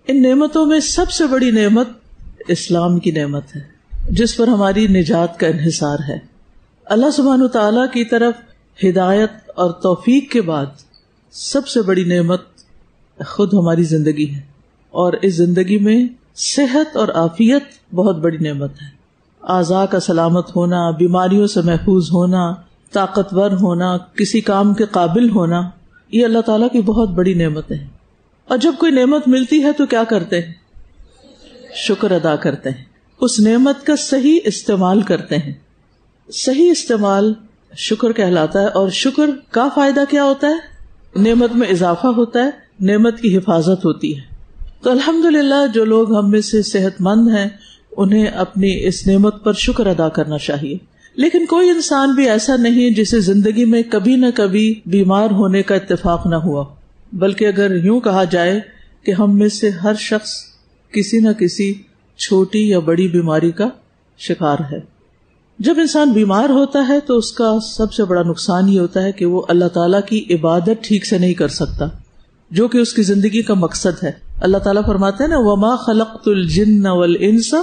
ان نعمتوں میں سب سے بڑی نعمت اسلام کی نعمت ہے، جس پر ہماری نجات کا انحصار ہے۔ اللہ سبحانہ وتعالیٰ کی طرف ہدایت اور توفیق کے بعد سب سے بڑی نعمت خود ہماری زندگی ہے، اور اس زندگی میں صحت اور عافیت بہت بڑی نعمت ہے۔ اعضاء کا سلامت ہونا، بیماریوں سے محفوظ ہونا، طاقتور ہونا، کسی کام کے قابل ہونا، یہ اللہ تعالیٰ کی بہت بڑی نعمت ہے۔ اور جب کوئی نعمت ملتی ہے تو کیا کرتے ہیں؟ شکر ادا کرتے ہیں، اس نعمت کا صحیح استعمال کرتے ہیں۔ صحیح استعمال شکر کہلاتا ہے، اور شکر کا فائدہ کیا ہوتا ہے؟ نعمت میں اضافہ ہوتا ہے، نعمت کی حفاظت ہوتی ہے۔ تو الحمدللہ جو لوگ ہم میں سے صحت مند ہیں انہیں اپنی اس نعمت پر شکر ادا کرنا چاہیے۔ لیکن کوئی انسان بھی ایسا نہیں جسے زندگی میں کبھی نہ کبھی بیمار ہونے کا اتفاق نہ ہوا، بلکہ اگر یوں کہا جائے کہ ہم میں سے ہر شخص کسی نہ کسی چھوٹی یا بڑی بیماری کا شکار ہے۔ جب انسان بیمار ہوتا ہے تو اس کا سب سے بڑا نقصان یہ ہوتا ہے کہ وہ اللہ تعالیٰ کی عبادت ٹھیک سے نہیں کر سکتا، جو کہ اس کی زندگی کا مقصد ہے۔ اللہ تعالیٰ فرماتے ہیں نا وَمَا خَلَقْتُ الْجِنَّ وَالْإِنسَ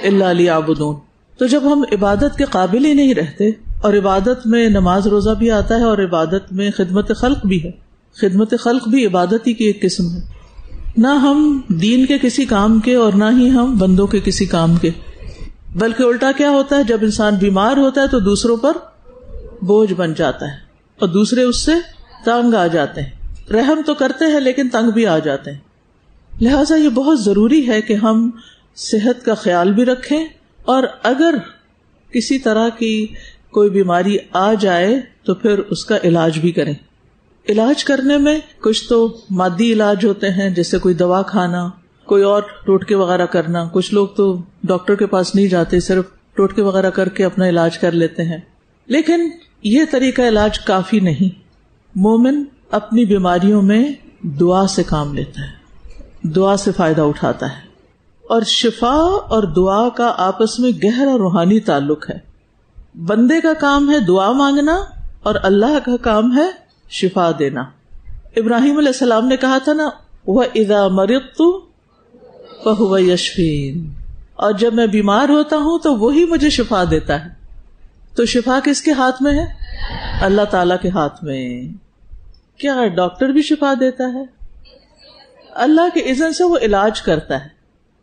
إِلَّا لِيَعْبُدُونَ۔ تو جب ہم عبادت کے قابل ہی نہیں رہتے، اور عبادت میں نماز روزہ بھی آتا ہے، اور عبادت میں خدمت خلق بھی ہے، خدمت خلق بھی عبادت ہی کی ایک قسم ہے، نہ ہم دین کے کسی کام کے اور نہ ہی ہم بندوں کے کسی کام کے، بلکہ الٹا کیا ہوتا ہے، جب انسان بیمار ہوتا ہے تو دوسروں پر بوجھ بن جاتا ہے اور دوسرے اس سے تنگ آ جاتے ہیں۔ رحم تو کرتے ہیں لیکن تنگ بھی آ جاتے ہیں۔ لہٰذا یہ بہت ضروری ہے کہ ہم صحت کا خیال بھی رکھیں، اور اگر کسی طرح کی کوئی بیماری آ جائے تو پھر اس کا علاج بھی کریں۔ علاج کرنے میں کچھ تو مادی علاج ہوتے ہیں، جیسے کوئی دوا کھانا، کوئی اور ٹوٹکے وغیرہ کرنا۔ کچھ لوگ تو ڈاکٹر کے پاس نہیں جاتے، صرف ٹوٹکے وغیرہ کر کے اپنا علاج کر لیتے ہیں، لیکن یہ طریقہ علاج کافی نہیں۔ مومن اپنی بیماریوں میں دعا سے کام لیتا ہے، دعا سے فائدہ اٹھاتا ہے، اور شفا اور دعا کا آپس میں گہرا روحانی تعلق ہے۔ بندے کا کام ہے دعا مانگنا، اور اللہ کا کام ہے شفا دینا۔ ابراہیم علیہ السلام نے کہا تھا نا وَإِذَا مَرِضْتُ فَهُوَ يَشْفِينِ، اور جب میں بیمار ہوتا ہوں تو وہی مجھے شفا دیتا ہے۔ تو شفا کس کے ہاتھ میں ہے؟ اللہ تعالی کے ہاتھ میں۔ کیا ڈاکٹر بھی شفا دیتا ہے؟ اللہ کے اذن سے وہ علاج کرتا ہے۔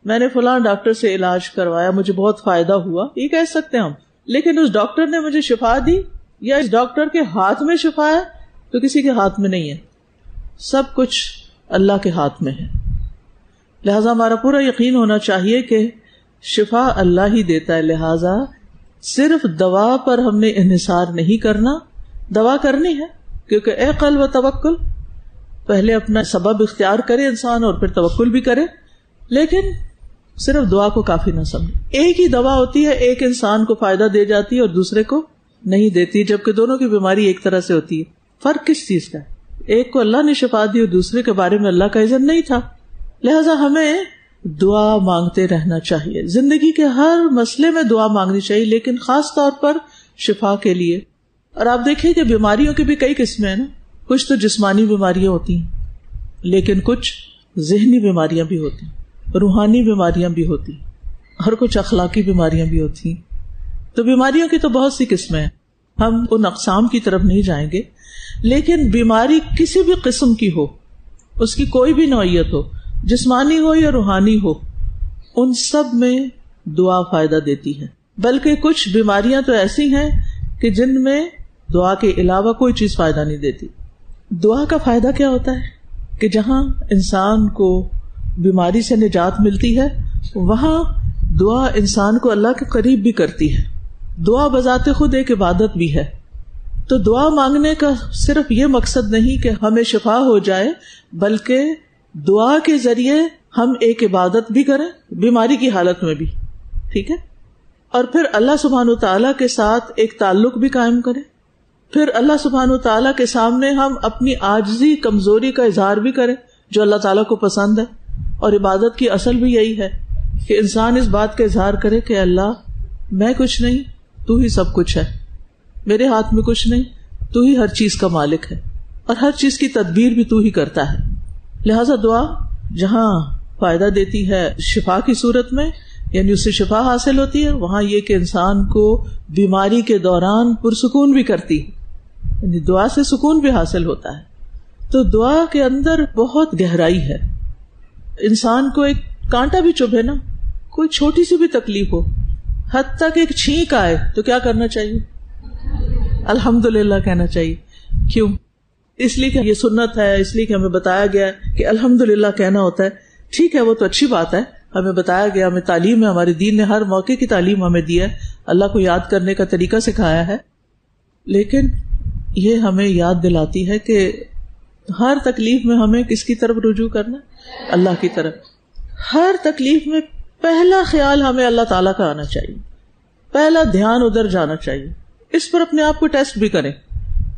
میں نے فلاں ڈاکٹر سے علاج کروایا، مجھے بہت فائدہ ہوا، یہ کہہ سکتے ہیں ہم، لیکن اس ڈاکٹر نے مجھے شفا دی یا اس ڈاکٹر کے ہاتھ میں شفا ہے؟ تو کسی کے ہاتھ میں نہیں ہے، سب کچھ اللہ کے ہاتھ میں ہے۔ لہٰذا ہمارا پورا یقین ہونا چاہیے کہ شفا اللہ ہی دیتا ہے، لہٰذا صرف دوا پر ہم نے انحصار نہیں کرنا۔ دوا کرنی ہے کیونکہ عقل و توکل، پہلے اپنا سبب اختیار کرے انسان اور پھر توکل بھی کرے، لیکن صرف دعا کو کافی نہ سمجھے۔ ایک ہی دوا ہوتی ہے، ایک انسان کو فائدہ دے جاتی ہے اور دوسرے کو نہیں دیتی، جبکہ دونوں کی بیماری ایک طرح سے ہوتی ہے۔ فرق کس چیز کا ہے؟ ایک کو اللہ نے شفا دی اور دوسرے کے بارے میں اللہ کا اذن نہیں تھا۔ لہٰذا ہمیں دعا مانگتے رہنا چاہیے، زندگی کے ہر مسئلے میں دعا مانگنی چاہیے، لیکن خاص طور پر شفا کے لیے۔ اور آپ دیکھیں کہ بیماریوں کی بھی کئی قسمیں ہیں نا، کچھ تو جسمانی بیماریاں ہوتی ہیں، لیکن کچھ ذہنی بیماریاں بھی ہوتی ہیں، روحانی بیماریاں بھی ہوتی ہیں، اور کچھ اخلاقی بیماریاں بھی ہوتی ہیں۔ تو بیماریوں کی تو بہت سی قسمیں ہیں، ہم ان اقسام کی طرف نہیں جائیں گے، لیکن بیماری کسی بھی قسم کی ہو، اس کی کوئی بھی نوعیت ہو، جسمانی ہو یا روحانی ہو، ان سب میں دعا فائدہ دیتی ہے۔ بلکہ کچھ بیماریاں تو ایسی ہیں کہ جن میں دعا کے علاوہ کوئی چیز فائدہ نہیں دیتی۔ دعا کا فائدہ کیا ہوتا ہے کہ جہاں انسان کو بیماری سے نجات ملتی ہے، وہاں دعا انسان کو اللہ کے قریب بھی کرتی ہے۔ دعا بذات خود ایک عبادت بھی ہے۔ تو دعا مانگنے کا صرف یہ مقصد نہیں کہ ہمیں شفا ہو جائے، بلکہ دعا کے ذریعے ہم ایک عبادت بھی کریں بیماری کی حالت میں بھی، ٹھیک ہے، اور پھر اللہ سبحانہ تعالیٰ کے ساتھ ایک تعلق بھی قائم کریں، پھر اللہ سبحانہ تعالیٰ کے سامنے ہم اپنی عاجزی کمزوری کا اظہار بھی کریں جو اللہ تعالیٰ کو پسند ہے۔ اور عبادت کی اصل بھی یہی ہے کہ انسان اس بات کا اظہار کرے کہ اللہ میں کچھ نہیں، تو ہی سب کچھ ہے، میرے ہاتھ میں کچھ نہیں، تو ہی ہر چیز کا مالک ہے، اور ہر چیز کی تدبیر بھی تو ہی کرتا ہے۔ لہٰذا دعا جہاں فائدہ دیتی ہے شفا کی صورت میں، یعنی اس سے شفا حاصل ہوتی ہے، وہاں یہ کہ انسان کو بیماری کے دوران پرسکون بھی کرتی ہے، یعنی دعا سے سکون بھی حاصل ہوتا ہے۔ تو دعا کے اندر بہت گہرائی ہے۔ انسان کو ایک کانٹا بھی چبھے نا، کوئی چھوٹی سی بھی تکلیف ہو، حتیٰ کہ ایک چھینک آئے تو کیا کرنا چاہیے؟ الحمدللہ کہنا چاہیے۔ کیوں؟ اس لیے کہ یہ سنت ہے، اس لیے کہ ہمیں بتایا گیا ہے کہ الحمدللہ کہنا ہوتا ہے۔ ٹھیک ہے، وہ تو اچھی بات ہے، ہمیں بتایا گیا، ہمیں تعلیم ہے، ہمارے دین نے ہر موقع کی تعلیم ہمیں دی ہے، اللہ کو یاد کرنے کا طریقہ سکھایا ہے، لیکن یہ ہمیں یاد دلاتی ہے کہ ہر تکلیف میں ہمیں کس کی طرف رجوع کرنا؟ اللہ کی طرف۔ ہر تکلیف میں پہلا خیال ہمیں اللہ تعالیٰ کا آنا چاہیے، پہلا دھیان ادھر جانا چاہیے۔ اس پر اپنے آپ کو ٹیسٹ بھی کریں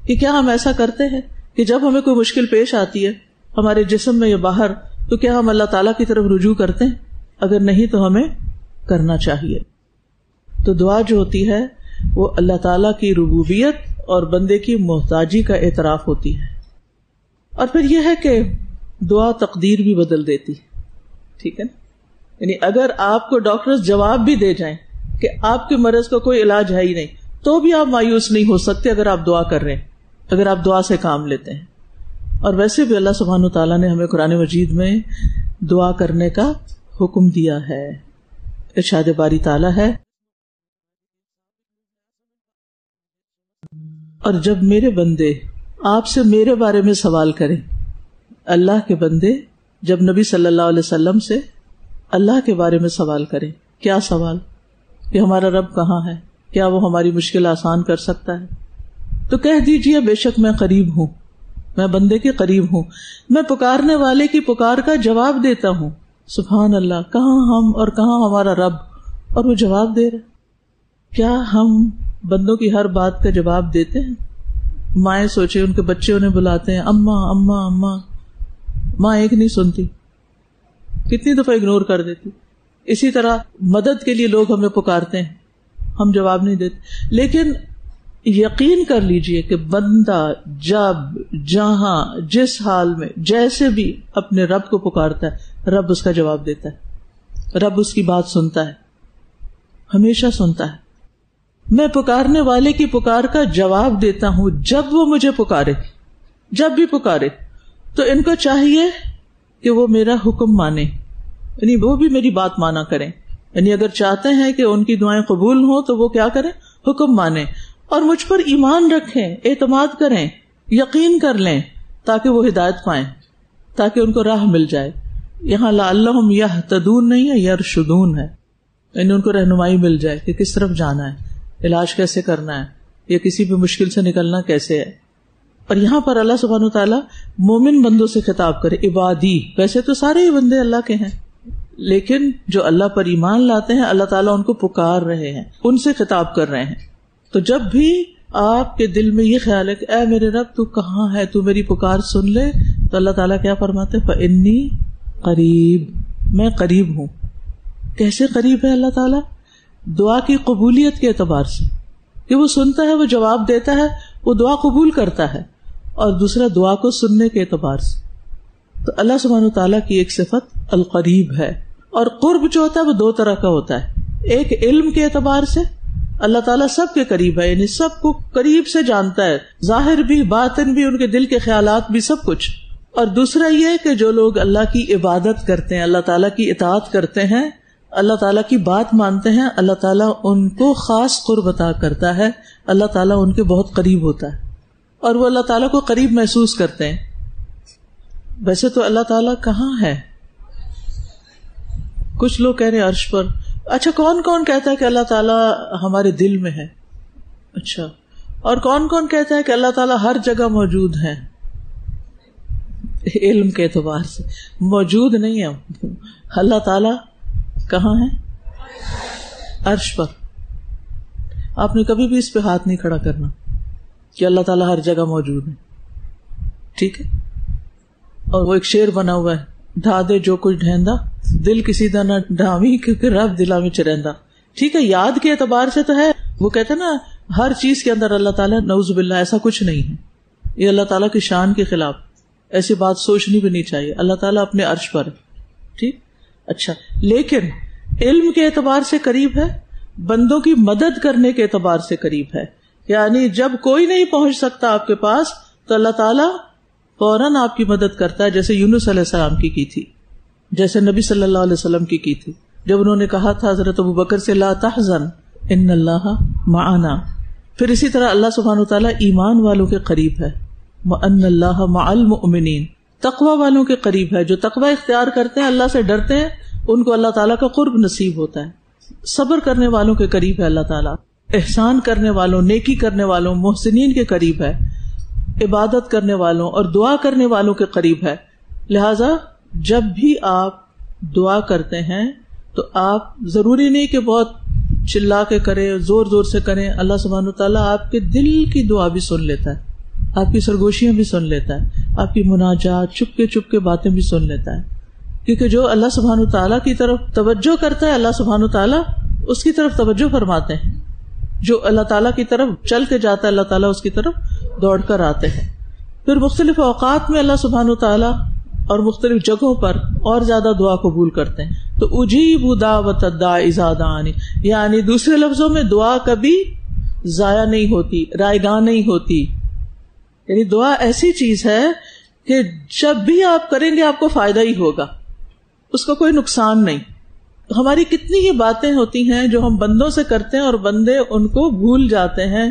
کہ کیا ہم ایسا کرتے ہیں کہ جب ہمیں کوئی مشکل پیش آتی ہے ہمارے جسم میں یا باہر، تو کیا ہم اللہ تعالیٰ کی طرف رجوع کرتے ہیں؟ اگر نہیں تو ہمیں کرنا چاہیے۔ تو دعا جو ہوتی ہے وہ اللہ تعالیٰ کی ربوبیت اور بندے کی محتاجی کا اعتراف ہوتی ہے۔ اور پھر یہ ہے کہ دعا تقدیر بھی بدل دیتی، ٹھیک ہے نا؟ یعنی اگر آپ کو ڈاکٹرز جواب بھی دے جائیں کہ آپ کے مرض کا کوئی علاج ہے ہی نہیں، تو بھی آپ مایوس نہیں ہو سکتے اگر آپ دعا کر رہے ہیں، اگر آپ دعا سے کام لیتے ہیں۔ اور ویسے بھی اللہ سبحانہ وتعالیٰ نے ہمیں قرآن مجید میں دعا کرنے کا حکم دیا ہے۔ ارشاد باری تعالیٰ ہے، اور جب میرے بندے آپ سے میرے بارے میں سوال کریں، اللہ کے بندے جب نبی صلی اللہ علیہ وسلم سے اللہ کے بارے میں سوال کریں، کیا سوال؟ کہ ہمارا رب کہاں ہے، کیا وہ ہماری مشکل آسان کر سکتا ہے؟ تو کہہ دیجئے بے شک میں قریب ہوں، میں بندے کے قریب ہوں، میں پکارنے والے کی پکار کا جواب دیتا ہوں۔ سبحان اللہ، کہاں ہم اور کہاں ہمارا رب، اور وہ جواب دے رہا۔ کیا ہم بندوں کی ہر بات کا جواب دیتے ہیں؟ مائیں سوچے ان کے بچے انہیں بلاتے ہیں، اماں اماں اماں، ماں ایک نہیں سنتی، کتنی دفعہ اگنور کر دیتی۔ اسی طرح مدد کے لیے لوگ ہمیں پکارتے ہیں، ہم جواب نہیں دیتے۔ لیکن یقین کر لیجئے کہ بندہ جب جہاں جس حال میں جیسے بھی اپنے رب کو پکارتا ہے، رب اس کا جواب دیتا ہے، رب اس کی بات سنتا ہے، ہمیشہ سنتا ہے۔ میں پکارنے والے کی پکار کا جواب دیتا ہوں جب وہ مجھے پکارے، جب بھی پکارے۔ تو ان کو چاہیے کہ وہ میرا حکم مانے، یعنی وہ بھی میری بات مانا کریں، یعنی اگر چاہتے ہیں کہ ان کی دعائیں قبول ہوں تو وہ کیا کریں؟ حکم مانیں، اور مجھ پر ایمان رکھیں، اعتماد کریں، یقین کر لیں، تاکہ وہ ہدایت پائیں، تاکہ ان کو راہ مل جائے۔ یہاں لعلہم یہتدون نہیں ہے، یرشدون ہے، یعنی ان کو رہنمائی مل جائے کہ کس طرف جانا ہے، علاج کیسے کرنا ہے، یا کسی بھی مشکل سے نکلنا کیسے ہے۔ اور یہاں پر اللہ سبحانہ وتعالیٰ مومن بندوں سے خطاب کرے، عبادی، ویسے تو سارے ہی بندے اللہ کے ہیں، لیکن جو اللہ پر ایمان لاتے ہیں اللہ تعالیٰ ان کو پکار رہے ہیں، ان سے خطاب کر رہے ہیں۔ تو جب بھی آپ کے دل میں یہ خیال ہے کہ اے میرے رب تو کہاں ہے، تو میری پکار سن لے، تو اللہ تعالیٰ کیا فرماتے ہیں؟ فَإِنِّي قریب، میں قریب ہوں۔ کیسے قریب ہے اللہ تعالیٰ؟ دعا کی قبولیت کے اعتبار سے کہ وہ سنتا ہے، وہ جواب دیتا ہے، وہ دعا قبول کرتا ہے، اور دوسرا دعا کو سننے کے اعتبار سے۔ تو اللہ سبحانہ وتعالیٰ کی ایک صفت القریب ہے، اور قرب جو ہوتا ہے وہ دو طرح کا ہوتا ہے۔ ایک علم کے اعتبار سے اللہ تعالیٰ سب کے قریب ہے، یعنی سب کو قریب سے جانتا ہے، ظاہر بھی باطن بھی، ان کے دل کے خیالات بھی، سب کچھ۔ اور دوسرا یہ کہ جو لوگ اللہ کی عبادت کرتے ہیں، اللہ تعالیٰ کی اطاعت کرتے ہیں، اللہ تعالیٰ کی بات مانتے ہیں، اللہ تعالیٰ ان کو خاص قرب عطا کرتا ہے، اللہ تعالیٰ ان کے بہت قریب ہوتا ہے، اور وہ اللہ تعالیٰ کو قریب محسوس کرتے ہیں۔ ویسے تو اللہ تعالیٰ کہاں ہے؟ کچھ لوگ کہہ رہے ہیں عرش پر۔ اچھا، کون کون کہتا ہے کہ اللہ تعالیٰ ہمارے دل میں ہے؟ اچھا، اور کون کون کہتا ہے کہ اللہ تعالیٰ ہر جگہ موجود ہے؟ علم کے اعتبار سے موجود نہیں ہے، اللہ تعالیٰ کہاں ہے؟ عرش پر۔ آپ نے کبھی بھی اس پہ ہاتھ نہیں کھڑا کرنا کہ اللہ تعالیٰ ہر جگہ موجود ہے، ٹھیک ہے؟ اور وہ ایک شعر بنا ہوا ہے، ڈھا دے جو کچھ ڈھیندا، دل کسی دا نہ ڈھاوی کیونکہ رب دلا میں چرندہ۔ ٹھیک ہے، یاد کے اعتبار سے تو ہے، وہ کہتے ہیں نا ہر چیز کے اندر اللہ تعالیٰ، نعوذ باللہ ایسا کچھ نہیں ہے، یہ اللہ تعالیٰ کی شان کے خلاف، ایسی بات سوچنی بھی نہیں چاہیے۔ اللہ تعالیٰ اپنے عرش پر ہے، ٹھیک. اچھا، لیکن علم کے اعتبار سے قریب ہے، بندوں کی مدد کرنے کے اعتبار سے قریب ہے. یعنی جب کوئی نہیں پہنچ سکتا آپ کے پاس تو اللہ تعالیٰ فوراً آپ کی مدد کرتا ہے، جیسے یونس علیہ السلام کی تھی، جیسے نبی صلی اللہ علیہ وسلم کی تھی جب انہوں نے کہا تھا حضرت ابو بکر سے لا تحزن ان اللہ معنا. پھر اسی طرح اللہ سبحانہ وتعالیٰ ایمان والوں کے قریب ہے، وان اللہ مع المؤمنین، تقوی والوں کے قریب ہے. جو تقوی اختیار کرتے ہیں، اللہ سے ڈرتے ہیں، ان کو اللہ تعالیٰ کا قرب نصیب ہوتا ہے. صبر کرنے والوں کے قریب ہے اللہ تعالیٰ، احسان کرنے والوں، نیکی کرنے والوں، محسنین کے قریب ہے، عبادت کرنے والوں اور دعا کرنے والوں کے قریب ہے. لہذا جب بھی آپ دعا کرتے ہیں تو آپ ضروری نہیں کہ بہت چلا کے کریں، زور زور سے کریں. اللہ سبحانہ وتعالیٰ آپ کے دل کی دعا بھی سن لیتا ہے، آپ کی سرگوشیاں بھی سن لیتا ہے، آپ کی مناجات، چپ کے باتیں بھی سن لیتا ہے. کیونکہ جو اللہ سبحانہ وتعالیٰ کی طرف توجہ کرتا ہے، اللہ سبحانہ وتعالیٰ اس کی طرف توجہ فرماتے ہیں. جو اللہ تعالیٰ کی طرف چل کے جاتا ہے، اللہ تعالیٰ اس کی طرف دوڑ کر آتے ہیں. پھر مختلف اوقات میں اللہ سبحانہ وتعالیٰ اور مختلف جگہوں پر اور زیادہ دعا قبول کرتے ہیں. تو اجیب دعوت الداعی اذا دعانی، یعنی دوسرے لفظوں میں دعا کبھی ضائع نہیں ہوتی، رائے گاہ نہیں ہوتی. یعنی دعا ایسی چیز ہے کہ جب بھی آپ کریں گے آپ کو فائدہ ہی ہوگا، اس کا کوئی نقصان نہیں. ہماری کتنی ہی باتیں ہوتی ہیں جو ہم بندوں سے کرتے ہیں اور بندے ان کو بھول جاتے ہیں،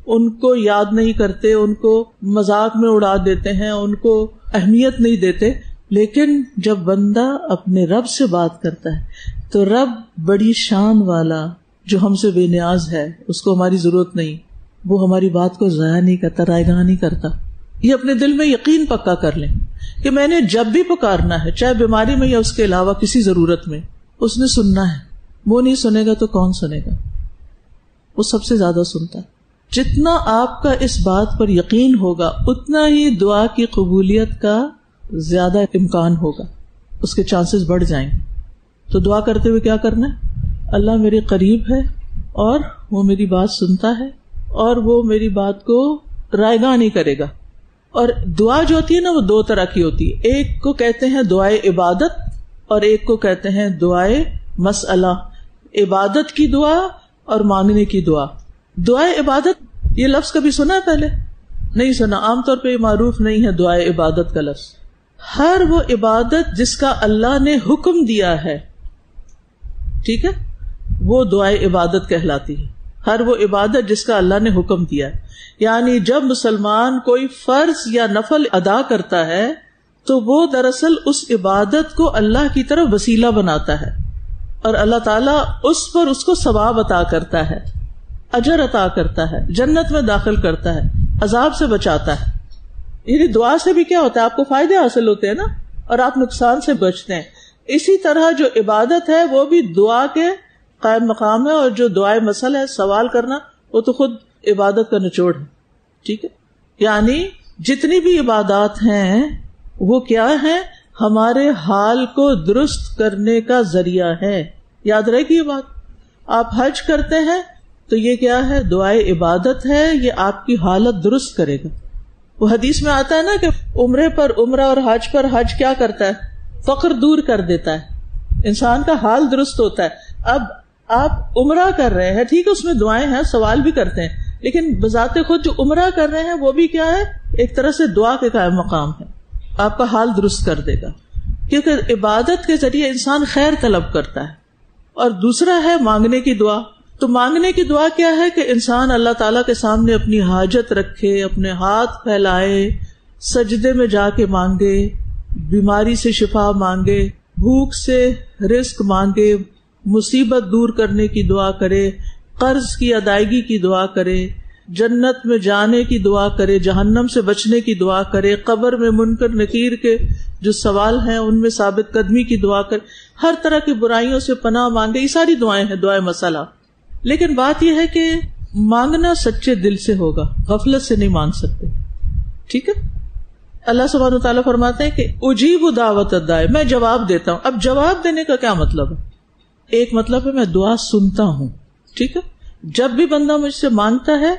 ان کو یاد نہیں کرتے، ان کو مذاق میں اڑا دیتے ہیں، ان کو اہمیت نہیں دیتے. لیکن جب بندہ اپنے رب سے بات کرتا ہے تو رب بڑی شان والا جو ہم سے بے نیاز ہے، اس کو ہماری ضرورت نہیں، وہ ہماری بات کو ضائع نہیں کرتا، رائے گاہ نہیں کرتا. یہ اپنے دل میں یقین پکا کر لیں کہ میں نے جب بھی پکارنا ہے، چاہے بیماری میں یا اس کے علاوہ کسی ضرورت میں، اس نے سننا ہے. وہ نہیں سنے گا تو کون سنے گا؟ وہ سب سے زیادہ سنتا ہے. جتنا آپ کا اس بات پر یقین ہوگا اتنا ہی دعا کی قبولیت کا زیادہ امکان ہوگا، اس کے چانسز بڑھ جائیں گے. تو دعا کرتے ہوئے کیا کرنا ہے؟ اللہ میرے قریب ہے اور وہ میری بات سنتا ہے اور وہ میری بات کو رائے گاہ نہیں کرے گا. اور دعا جو ہوتی ہے نا وہ دو طرح کی ہوتی ہے، ایک کو کہتے ہیں دعائے عبادت اور ایک کو کہتے ہیں دعائے مسئلہ. عبادت کی دعا اور مانگنے کی دعا. دعائے عبادت یہ لفظ کبھی سنا ہے؟ پہلے نہیں سنا، عام طور پہ یہ معروف نہیں ہے دعائے عبادت کا لفظ. ہر وہ عبادت جس کا اللہ نے حکم دیا ہے، ٹھیک ہے، وہ دعائے عبادت کہلاتی ہے. ہر وہ عبادت جس کا اللہ نے حکم دیا ہے. یعنی جب مسلمان کوئی فرض یا نفل ادا کرتا ہے تو وہ دراصل اس عبادت کو اللہ کی طرف وسیلہ بناتا ہے اور اللہ تعالیٰ اس پر اس کو ثواب عطا کرتا ہے، اجر عطا کرتا ہے، جنت میں داخل کرتا ہے، عذاب سے بچاتا ہے. یعنی دعا سے بھی کیا ہوتا ہے؟ آپ کو فائدے حاصل ہوتے ہیں نا، اور آپ نقصان سے بچتے ہیں. اسی طرح جو عبادت ہے وہ بھی دعا کے قائم مقام ہے، اور جو دعائے مسئلہ ہے، سوال کرنا، وہ تو خود عبادت کا نچوڑ ہے. ٹھیک ہے، یعنی جتنی بھی عبادات ہیں وہ کیا ہے؟ ہمارے حال کو درست کرنے کا ذریعہ ہے. یاد رہے گی یہ بات. آپ حج کرتے ہیں تو یہ کیا ہے؟ دعائے عبادت ہے، یہ آپ کی حالت درست کرے گا. وہ حدیث میں آتا ہے نا کہ عمرے پر عمرہ اور حج پر حج کیا کرتا ہے؟ فقر دور کر دیتا ہے، انسان کا حال درست ہوتا ہے. اب آپ عمرہ کر رہے ہیں، ٹھیک ہے، اس میں دعائیں ہیں، سوال بھی کرتے ہیں، لیکن بذات خود جو عمرہ کر رہے ہیں وہ بھی کیا ہے؟ ایک طرح سے دعا کے قائم مقام ہے. آپ کا حال درست کر دے گا، کیونکہ عبادت کے ذریعے انسان خیر طلب کرتا ہے. اور دوسرا ہے مانگنے کی دعا. تو مانگنے کی دعا کیا ہے؟ کہ انسان اللہ تعالیٰ کے سامنے اپنی حاجت رکھے، اپنے ہاتھ پھیلائے، سجدے میں جا کے مانگے، بیماری سے شفا مانگے، بھوک سے رزق مانگے، مصیبت دور کرنے کی دعا کرے، قرض کی ادائیگی کی دعا کرے، جنت میں جانے کی دعا کرے، جہنم سے بچنے کی دعا کرے، قبر میں منکر نکیر کے جو سوال ہیں ان میں ثابت قدمی کی دعا کرے، ہر طرح کی برائیوں سے پناہ مانگے. یہ ساری دعائیں ہیں دعائیں مسئلہ. لیکن بات یہ ہے کہ مانگنا سچے دل سے ہوگا، غفلت سے نہیں مانگ سکتے. ٹھیک ہے، اللہ سبحانہ وتعالیٰ فرماتے ہیں کہ اجیب دعوت الداعی، میں جواب دیتا ہوں. اب جواب دینے کا کیا مطلب ہے؟ ایک مطلب ہے میں دعا سنتا ہوں. ٹھیک ہے، جب بھی بندہ مجھ سے مانگتا ہے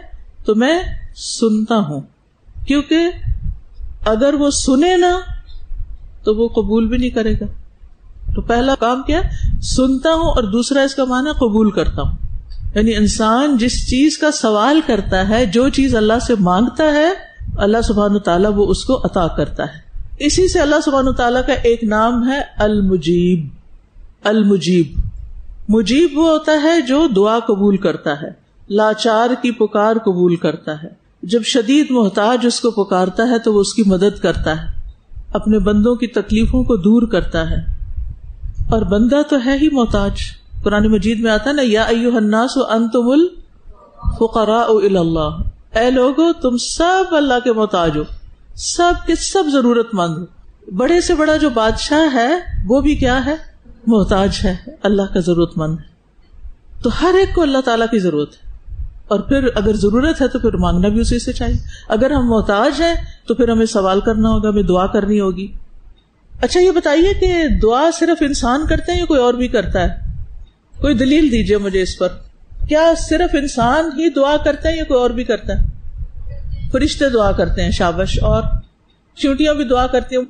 تو میں سنتا ہوں، کیونکہ اگر وہ سنے نا تو وہ قبول بھی نہیں کرے گا. تو پہلا کام کیا ہے؟ سنتا ہوں، اور دوسرا اس کا معنی قبول کرتا ہوں. یعنی انسان جس چیز کا سوال کرتا ہے، جو چیز اللہ سے مانگتا ہے، اللہ سبحانہ تعالیٰ وہ اس کو عطا کرتا ہے. اسی سے اللہ سبحانہ تعالیٰ کا ایک نام ہے المجیب. المجیب، مجیب وہ ہوتا ہے جو دعا قبول کرتا ہے، لاچار کی پکار قبول کرتا ہے. جب شدید محتاج اس کو پکارتا ہے تو وہ اس کی مدد کرتا ہے، اپنے بندوں کی تکلیفوں کو دور کرتا ہے. اور بندہ تو ہے ہی محتاج. قرآن مجید میں آتا ہے نا، یا ایھا الناس انتم الفقراء الی اللہ، اے لوگو تم سب اللہ کے محتاج ہو، سب کے سب ضرورت مند ہو. بڑے سے بڑا جو بادشاہ ہے وہ بھی کیا ہے؟ محتاج ہے، اللہ کا ضرورت مند ہے. تو ہر ایک کو اللہ تعالیٰ کی ضرورت ہے. اور پھر اگر ضرورت ہے تو پھر مانگنا بھی اسی سے چاہیے. اگر ہم محتاج ہیں تو پھر ہمیں سوال کرنا ہوگا، ہمیں دعا کرنی ہوگی. اچھا یہ بتائیے کہ دعا صرف انسان کرتے ہیں یا کوئی اور بھی کرتا ہے؟ کوئی دلیل دیجئے مجھے اس پر. کیا صرف انسان ہی دعا کرتے ہیں یا کوئی اور بھی کرتا ہے؟ فرشتے دعا کرتے ہیں، شابش. اور چیونٹیاں بھی دعا کرتی ہیں،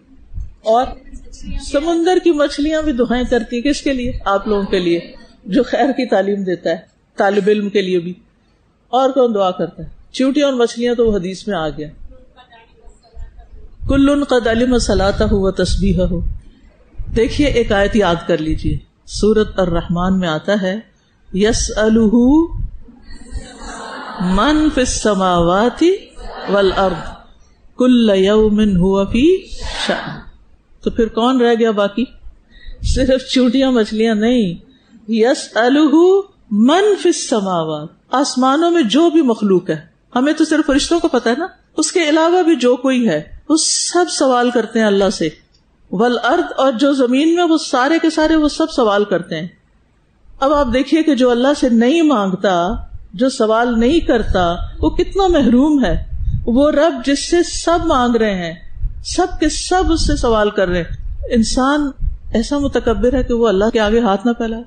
اور سمندر کی مچھلیاں بھی دعائیں کرتی ہیں. کس کے لیے؟ آپ لوگوں کے لیے جو خیر کی تعلیم دیتا ہے، طالب علم کے لیے بھی. اور کون دعا کرتا ہے؟ چیونٹیاں اور مچھلیاں تو وہ حدیث میں آ گیا. کل قد علم صلاتہ و تسبیحہ. دیکھیے ایک آیت یاد کر لیجیے، سورۃ الرحمن میں آتا ہے یسألہ من فی السماوات والارض کل یوم ھو فی شأن. تو پھر کون رہ گیا باقی؟ صرف چیونٹیاں مچھلیاں نہیں. یسألہ من فی السماوات، آسمانوں میں جو بھی مخلوق ہے. ہمیں تو صرف فرشتوں کو پتا ہے نا، اس کے علاوہ بھی جو کوئی ہے وہ سب سوال کرتے ہیں اللہ سے. والارض، اور جو زمین میں وہ سارے کے سارے وہ سب سوال کرتے ہیں. اب آپ دیکھیے کہ جو اللہ سے نہیں مانگتا، جو سوال نہیں کرتا، وہ کتنا محروم ہے. وہ رب جس سے سب مانگ رہے ہیں، سب کے سب اس سے سوال کر رہے ہیں. انسان ایسا متکبر ہے کہ وہ اللہ کے آگے ہاتھ نہ پھیلائے.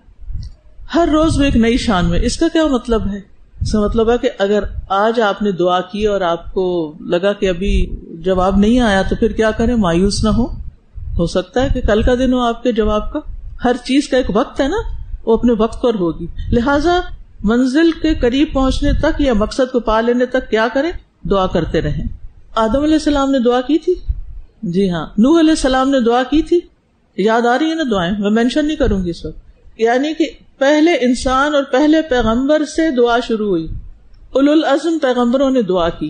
ہر روز وہ ایک نئی شان میں. اس کا کیا مطلب ہے؟ اس کا مطلب ہے کہ اگر آج آپ نے دعا کی اور آپ کو لگا کہ ابھی جواب نہیں آیا تو پھر کیا کریں؟ مایوس نہ ہو سکتا ہے کہ کل کا دن ہو آپ کے جواب کا. ہر چیز کا ایک وقت ہے نا، وہ اپنے وقت پر ہوگی. لہٰذا منزل کے قریب پہنچنے تک یا مقصد کو پا لینے تک کیا کریں؟ دعا کرتے رہیں. آدم علیہ السلام نے دعا کی تھی، جی ہاں. نوح علیہ السلام نے دعا کی تھی. یاد آ رہی ہے نا دعائیں؟ میں مینشن نہیں کروں گی اس وقت. یعنی کہ پہلے انسان اور پہلے پیغمبر سے دعا شروع ہوئی. اولو العزم پیغمبروں نے دعا کی.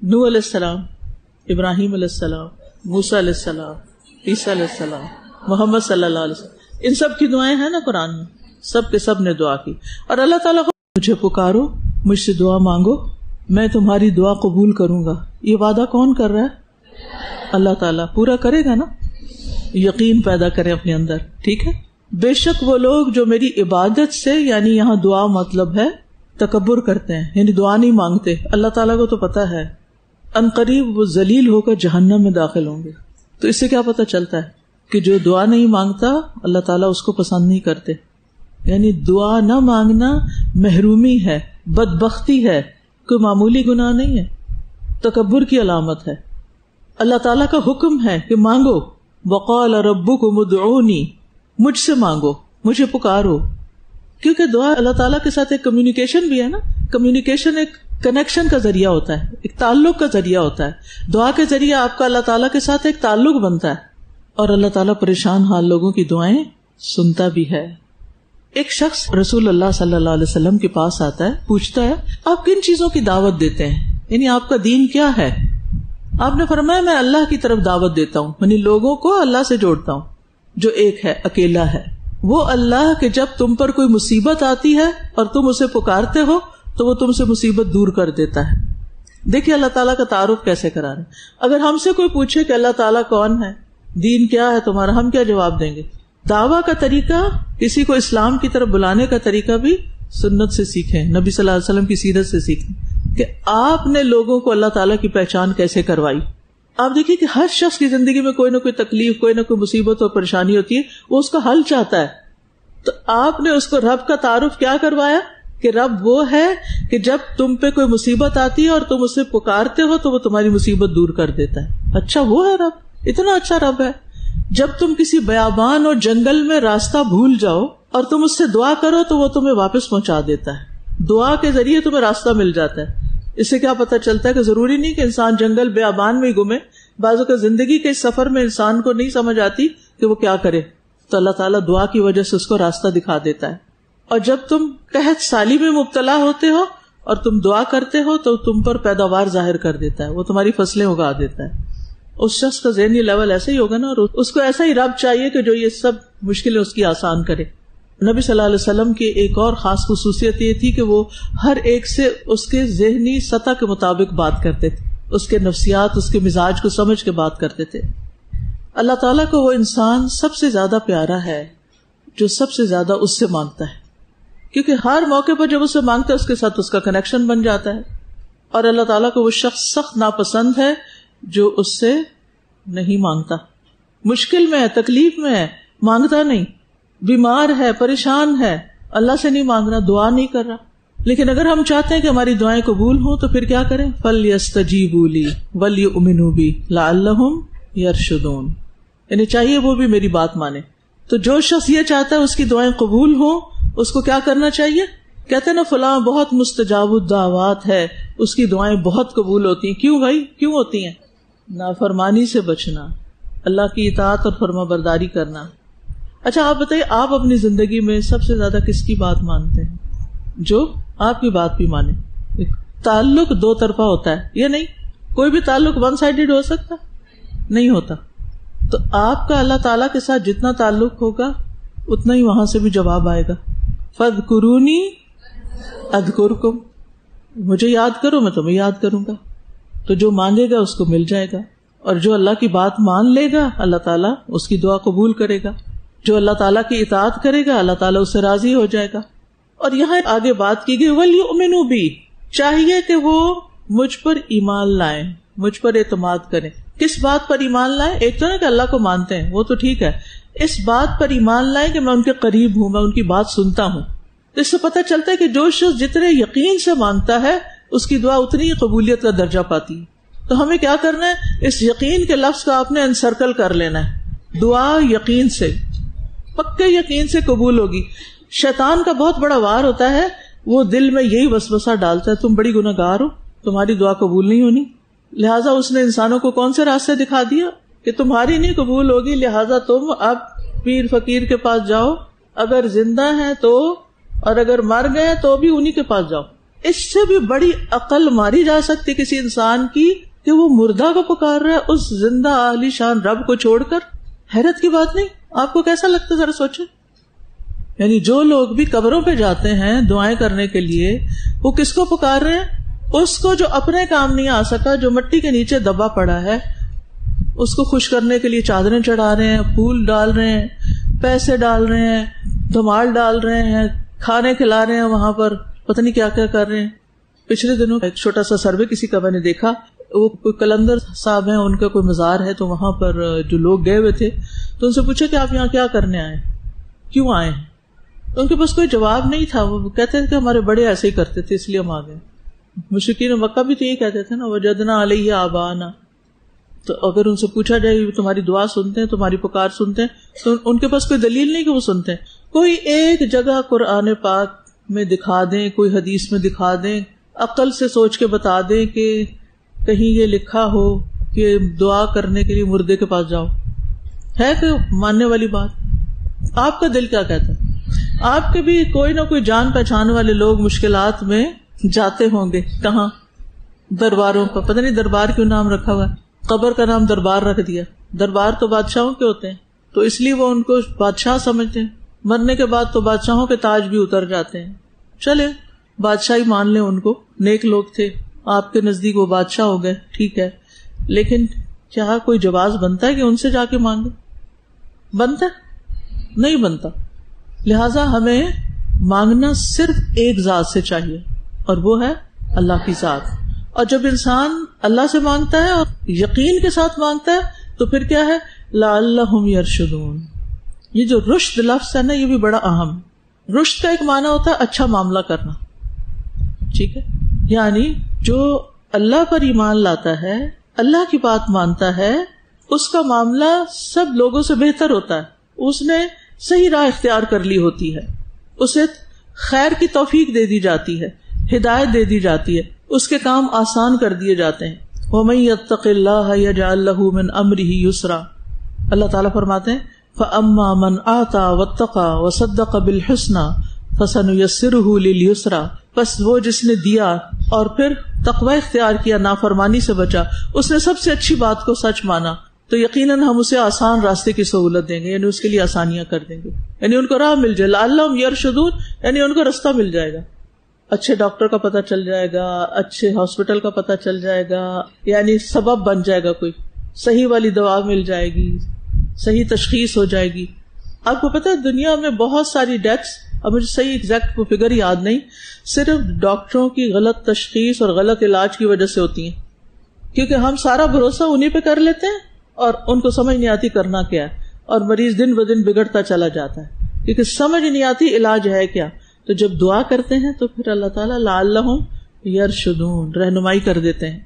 نوح علیہ السلام، ابراہیم علیہ السلام، موسیٰ علیہ السلام، عیسیٰ علیہ السلام، محمد صلی اللہ علیہ وسلم. ان سب کی دعائیں ہیں نا قرآن میں. سب کے سب نے دعا کی. اور اللہ تعالیٰ کو مجھے پکارو، مجھ سے دعا مانگو، میں تمہاری دعا قبول کروں گا. یہ وعدہ کون کر رہا ہے؟ اللہ تعالیٰ. پورا کرے گا نا. یقین پیدا کریں اپنے اندر، ٹھیک ہے. بے شک وہ لوگ جو میری عبادت سے، یعنی یہاں دعا مطلب ہے تکبر کرتے ہیں، یعنی دعا نہیں مانگتے. اللہ تعالیٰ کو تو پتا ہے ان قریب وہ ذلیل ہو کر جہنم میں داخل ہوں گے. تو اس سے کیا پتہ چلتا ہے کہ جو دعا نہیں مانگتا اللہ تعالیٰ اس کو پسند نہیں کرتے. یعنی دعا نہ مانگنا محرومی ہے، بدبختی ہے، کوئی معمولی گناہ نہیں ہے، تکبر کی علامت ہے. اللہ تعالیٰ کا حکم ہے کہ مانگو. وقال ربکم ادعونی، مجھ سے مانگو، مجھے پکارو. کیونکہ دعا اللہ تعالیٰ کے ساتھ ایک کمیونیکیشن بھی ہے نا. کمیونیکیشن ایک کنیکشن کا ذریعہ ہوتا ہے، ایک تعلق کا ذریعہ ہوتا ہے. دعا کے ذریعے آپ کا اللہ تعالیٰ کے ساتھ ایک تعلق بنتا ہے. اور اللہ تعالیٰ پریشان حال لوگوں کی دعائیں سنتا بھی ہے. ایک شخص رسول اللہ صلی اللہ علیہ وسلم کے پاس آتا ہے، پوچھتا ہے آپ کن چیزوں کی دعوت دیتے ہیں، یعنی آپ کا دین کیا ہے؟ آپ نے فرمایا میں اللہ کی طرف دعوت دیتا ہوں، یعنی لوگوں کو اللہ سے جوڑتا ہوں جو ایک ہے، اکیلا ہے. وہ اللہ کہ جب تم پر کوئی مصیبت آتی ہے اور تم اسے پکارتے ہو تو وہ تم سے مصیبت دور کر دیتا ہے. دیکھیے اللہ تعالیٰ کا تعارف کیسے کرا رہے. اگر ہم سے کوئی پوچھے کہ اللہ تعالیٰ کون ہے، دین کیا ہے تمہارا، ہم کیا جواب دیں گے؟ دعویٰ کا طریقہ، کسی کو اسلام کی طرف بلانے کا طریقہ بھی سنت سے سیکھیں، نبی صلی اللہ علیہ وسلم کی سیرت سے سیکھیں کہ آپ نے لوگوں کو اللہ تعالیٰ کی پہچان کیسے کروائی. آپ دیکھیے کہ ہر شخص کی زندگی میں کوئی نہ کوئی تکلیف، کوئی نہ کوئی مصیبت اور پریشانی ہوتی ہے، وہ اس کا حل چاہتا ہے. تو آپ نے اس کو رب کا تعارف کیا کروایا کہ رب وہ ہے کہ جب تم پہ کوئی مصیبت آتی ہے اور تم اسے پکارتے ہو تو وہ تمہاری مصیبت دور کر دیتا ہے. اچھا وہ ہے رب، اتنا اچھا رب ہے. جب تم کسی بیابان اور جنگل میں راستہ بھول جاؤ اور تم اس سے دعا کرو تو وہ تمہیں واپس پہنچا دیتا ہے. دعا کے ذریعے تمہیں راستہ مل جاتا ہے. اس سے کیا پتہ چلتا ہے کہ ضروری نہیں کہ انسان جنگل بیابان میں ہی گھومے. بعضوں کا زندگی کے سفر میں انسان کو نہیں سمجھ آتی کہ وہ کیا کرے, تو اللہ تعالیٰ دعا کی وجہ سے اس کو راستہ دکھا دیتا ہے. اور جب تم قحط سالی میں مبتلا ہوتے ہو اور تم دعا کرتے ہو تو تم پر پیداوار ظاہر کر دیتا ہے, وہ تمہاری فصلیں اگا دیتا ہے. اس شخص کا ذہنی لیول ایسا ہی ہوگا نا, اور اس کو ایسا ہی رب چاہیے کہ جو یہ سب مشکلیں اس کی آسان کرے. نبی صلی اللہ علیہ وسلم کی ایک اور خاص خصوصیت یہ تھی کہ وہ ہر ایک سے اس کے ذہنی سطح کے مطابق بات کرتے تھے, اس کے نفسیات, اس کے مزاج کو سمجھ کے بات کرتے تھے. اللہ تعالیٰ کو وہ انسان سب سے زیادہ پیارا ہے جو سب سے زیادہ اس سے مانگتا ہے, کیونکہ ہر موقع پر جب اس سے مانگتا ہے اس کے ساتھ اس کا کنیکشن بن جاتا ہے. اور اللہ تعالیٰ کو وہ شخص سخت ناپسند ہے جو اس سے نہیں مانگتا, مشکل میں ہے, تکلیف میں ہے, مانگتا نہیں, بیمار ہے, پریشان ہے, اللہ سے نہیں مانگ رہا, دعا نہیں کر رہا. لیکن اگر ہم چاہتے ہیں کہ ہماری دعائیں قبول ہوں تو پھر کیا کریں؟ فَلْيَسْتَجِيبُوا لِي وَلْيُؤْمِنُوا بِي لَعَلَّهُمْ يَرْشُدُونَ, یعنی چاہیے وہ بھی میری بات مانے. تو جو شخص یہ چاہتا ہے اس کی دعائیں قبول ہوں, اس کو کیا کرنا چاہیے؟ کہتے ہیں نا فلاں بہت مستجاب الدعوات ہے, اس کی دعائیں بہت قبول ہوتی ہیں. کیوں بھائی, کیوں ہوتی ہیں؟ نافرمانی سے بچنا, اللہ کی اطاعت اور فرما برداری کرنا. اچھا آپ بتائیے, آپ اپنی زندگی میں سب سے زیادہ کس کی بات مانتے ہیں؟ جو آپ کی بات بھی مانے. تعلق دو طرفہ ہوتا ہے, یہ نہیں کوئی بھی تعلق ون سائیڈڈ ہو سکتا نہیں ہوتا. تو آپ کا اللہ تعالیٰ کے ساتھ جتنا تعلق ہوگا اتنا ہی وہاں سے بھی جواب آئے گا. فَاذْكُرُونِي أَذْكُرْكُمْ, مجھے یاد کرو میں تمہیں یاد کروں گا. تو جو مانگے گا اس کو مل جائے گا, اور جو اللہ کی بات مان لے گا اللہ تعالیٰ اس کی دعا قبول کرے گا. جو اللہ تعالیٰ کی اطاعت کرے گا اللہ تعالیٰ اس سے راضی ہو جائے گا. اور یہاں آگے بات کی گئی وَلْيُؤْمِنُوا بِي, چاہیے کہ وہ مجھ پر ایمان لائیں, مجھ پر اعتماد کریں. کس بات پر ایمان لائیں؟ ایک تو نا کہ اللہ کو مانتے ہیں, وہ تو ٹھیک ہے, اس بات پر ایمان لائیں کہ میں ان کے قریب ہوں, میں ان کی بات سنتا ہوں. تو اس سے پتہ چلتا ہے کہ جو شخص جتنے یقین سے مانگتا ہے اس کی دعا اتنی ہی قبولیت کا درجہ پاتی ہے. تو ہمیں کیا کرنا ہے؟ اس یقین کے لفظ کو آپ نے انسرکل کر لینا ہے. دعا یقین سے, پکے یقین سے قبول ہوگی. شیطان کا بہت بڑا وار ہوتا ہے, وہ دل میں یہی وسوسہ ڈالتا ہے تم بڑی گناہگار ہو, تمہاری دعا قبول نہیں ہونی. لہٰذا اس نے انسانوں کو کون سے راستے دکھا دیا کہ تمہاری نہیں قبول ہوگی, لہٰذا تم اب پیر فقیر کے پاس جاؤ, اگر زندہ ہیں تو, اور اگر مر گئے تو بھی انہی کے پاس جاؤ. اس سے بھی بڑی عقل ماری جا سکتی کسی انسان کی کہ وہ مردہ کو پکار رہا ہے اس زندہ عالی شان رب کو چھوڑ کر. حیرت کی بات نہیں؟ آپ کو کیسا لگتا ہے ذرا سوچیں. یعنی جو لوگ بھی قبروں پہ جاتے ہیں دعائیں کرنے کے لیے, وہ کس کو پکار رہے ہیں؟ اس کو جو اپنے کام نہیں آ سکا, جو مٹی کے نیچے دبا پڑا ہے, اس کو خوش کرنے کے لیے چادریں چڑھا رہے ہیں, پھول ڈال رہے ہیں, پیسے ڈال رہے ہیں, دھمال ڈال رہے ہیں, کھانے کھلا رہے ہیں, وہاں پر پتہ نہیں کیا کیا کر رہے ہیں. پچھلے دنوں ایک چھوٹا سا سروے کسی کا میں نے دیکھا, وہ کوئی کلندر صاحب ہیں, ان کا کوئی مزار ہے, تو وہاں پر جو لوگ گئے ہوئے تھے تو ان سے پوچھا کہ آپ یہاں کیا کرنے آئے, کیوں آئے ہیں؟ تو ان کے پاس کوئی جواب نہیں تھا. وہ کہتے تھے کہ ہمارے بڑے ایسے ہی کرتے تھے اس لیے ہم آ گئے. مشرکین مکہ بھی تو یہی کہتے تھے نا, وجدنا علیہ آبانا. تو اگر ان سے پوچھا جائے تمہاری دعا سنتے ہیں, تمہاری پکار سنتے ہیں, تو ان کے پاس کوئی دلیل نہیں کہ وہ سنتے ہیں. کوئی ایک جگہ قرآن پاک میں دکھا دیں, کوئی حدیث میں دکھا دیں, عقل سے سوچ کے بتا دیں کہ کہیں یہ لکھا ہو کہ دعا کرنے کے لیے مردے کے پاس جاؤ. ہے کہ ماننے والی بات؟ آپ کا دل کیا کہتا ہے؟ آپ کے بھی کوئی نہ کوئی جان پہچان والے لوگ مشکلات میں جاتے ہوں گے. کہاں؟ درباروں کا. پتہ نہیں دربار کیوں نام رکھا ہوا ہے, قبر کا نام دربار رکھ دیا. دربار تو بادشاہوں کے ہوتے ہیں, تو اس لیے وہ ان کو بادشاہ سمجھتے ہیں. مرنے کے بعد تو بادشاہوں کے تاج بھی اتر جاتے ہیں. چلے بادشاہی مان لیں ان کو, نیک لوگ تھے, آپ کے نزدیک وہ بادشاہ ہو گئے, ٹھیک ہے. لیکن کیا کوئی جواز بنتا ہے کہ ان سے جا کے مانگے؟ بنتا ہے؟ نہیں بنتا. لہذا ہمیں مانگنا صرف ایک ذات سے چاہیے, اور وہ ہے اللہ کی ذات. اور جب انسان اللہ سے مانگتا ہے اور یقین کے ساتھ مانگتا ہے تو پھر کیا ہے؟ لعلہم یرشدون. یہ جو رشد لفظ ہے نا, یہ بھی بڑا اہم. رشد کا ایک معنی ہوتا ہے اچھا معاملہ کرنا, ٹھیک ہے. یعنی جو اللہ پر ایمان لاتا ہے, اللہ کی بات مانتا ہے, اس کا معاملہ سب لوگوں سے بہتر ہوتا ہے. اس نے صحیح راہ اختیار کر لی ہوتی ہے, اسے خیر کی توفیق دے دی جاتی ہے, ہدایت دے دی جاتی ہے, اس کے کام آسان کر دیے جاتے ہیں. وَمَن يَتَّقِ اللَّهَ يَجْعَل لَّهُ مِنْ أَمْرِهِ يُسْرًا. اللہ تعالیٰ فرماتے ہیں فَأَمَّا مَنْ آتَى وَاتَّقَى وَصَدَّقَ بِالْحُسْنَى فَسَنُيَسِّرُهُ لِلْيُسْرَى. بس وہ جس نے دیا اور پھر تقوی اختیار کیا, نافرمانی سے بچا, اس نے سب سے اچھی بات کو سچ مانا, تو یقیناً ہم اسے آسان راستے کی سہولت دیں گے, یعنی اس کے لیے آسانیاں کر دیں گے, یعنی ان کو راہ مل جائے. لعلہم یرشدون, یعنی ان کو راستہ مل جائے گا, اچھے ڈاکٹر کا پتہ چل جائے گا, اچھے ہاسپٹل کا پتہ چل جائے گا, یعنی سبب بن جائے گا, کوئی صحیح والی دوا مل جائے گی, صحیح تشخیص ہو جائے گی. آپ کو پتہ ہے دنیا میں بہت ساری ڈیتھس, اب مجھے صحیح ایگزیکٹ فگر یاد نہیں, صرف ڈاکٹروں کی غلط تشخیص اور غلط علاج کی وجہ سے ہوتی ہیں, کیونکہ ہم سارا بھروسہ انہیں پہ کر لیتے ہیں اور ان کو سمجھ نہیں آتی کرنا کیا ہے, اور مریض دن بدن بگڑتا چلا جاتا ہے کیونکہ سمجھ نہیں آتی علاج ہے کیا. تو جب دعا کرتے ہیں تو پھر اللہ تعالیٰ لعلہم یرشدون رہنمائی کر دیتے ہیں.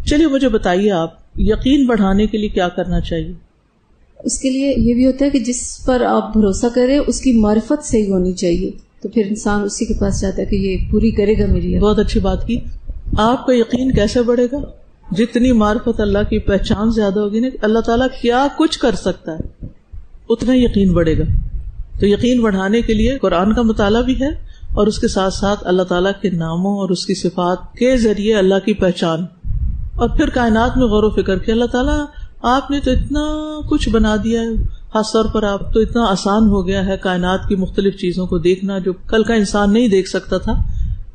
چلیے مجھے بتائیے آپ یقین بڑھانے کے لیے کیا کرنا چاہیے؟ اس کے لیے یہ بھی ہوتا ہے کہ جس پر آپ بھروسہ کریں اس کی معرفت صحیح ہونی چاہیے, تو پھر انسان اسی کے پاس جاتا ہے کہ یہ پوری کرے گا میری. بہت اچھی بات کی. آپ کا یقین کیسے بڑھے گا؟ جتنی معرفت اللہ کی پہچان زیادہ ہوگی نا, اللہ تعالیٰ کیا کچھ کر سکتا ہے, اتنا یقین بڑھے گا. تو یقین بڑھانے کے لیے قرآن کا مطالعہ بھی ہے, اور اس کے ساتھ ساتھ اللہ تعالیٰ کے ناموں اور اس کی صفات کے ذریعے اللہ کی پہچان, اور پھر کائنات میں غور و فکر کہ اللہ تعالیٰ آپ نے تو اتنا کچھ بنا دیا ہے, خاص طور پر آپ تو اتنا آسان ہو گیا ہے کائنات کی مختلف چیزوں کو دیکھنا جو کل کا انسان نہیں دیکھ سکتا تھا.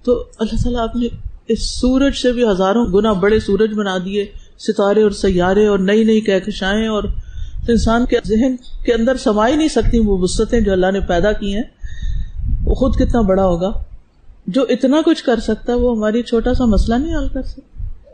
تو اللہ تعالیٰ آپ نے اس سورج سے بھی ہزاروں گنا بڑے سورج بنا دیے, ستارے اور سیارے اور نئی نئی کہکشائیں, اور انسان کے ذہن کے اندر سما ہی نہیں سکتی وہ وسعتیں جو اللہ نے پیدا کی ہیں. وہ خود کتنا بڑا ہوگا, جو اتنا کچھ کر سکتا ہے وہ ہماری چھوٹا سا مسئلہ نہیں حل کر سکتا.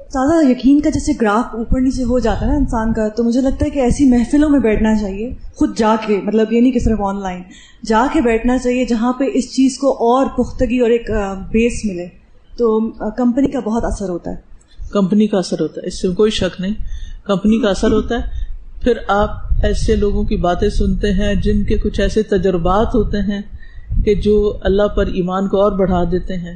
تازہ یقین کا جیسے گراف اوپر نیچے ہو جاتا ہے نا انسان کا, تو مجھے لگتا ہے کہ ایسی محفلوں میں بیٹھنا چاہیے, خود جا کے, مطلب یہ نہیں کہ صرف آن لائن, جا کے بیٹھنا چاہیے جہاں پہ اس چیز کو اور پختگی اور ایک بیس ملے. تو کمپنی کا بہت اثر ہوتا ہے. کمپنی کا اثر ہوتا ہے, اس سے کوئی شک نہیں, کمپنی کا اثر ہوتا ہے. پھر آپ ایسے لوگوں کی باتیں سنتے ہیں جن کے کچھ ایسے تجربات ہوتے ہیں کہ جو اللہ پر ایمان کو اور بڑھا دیتے ہیں,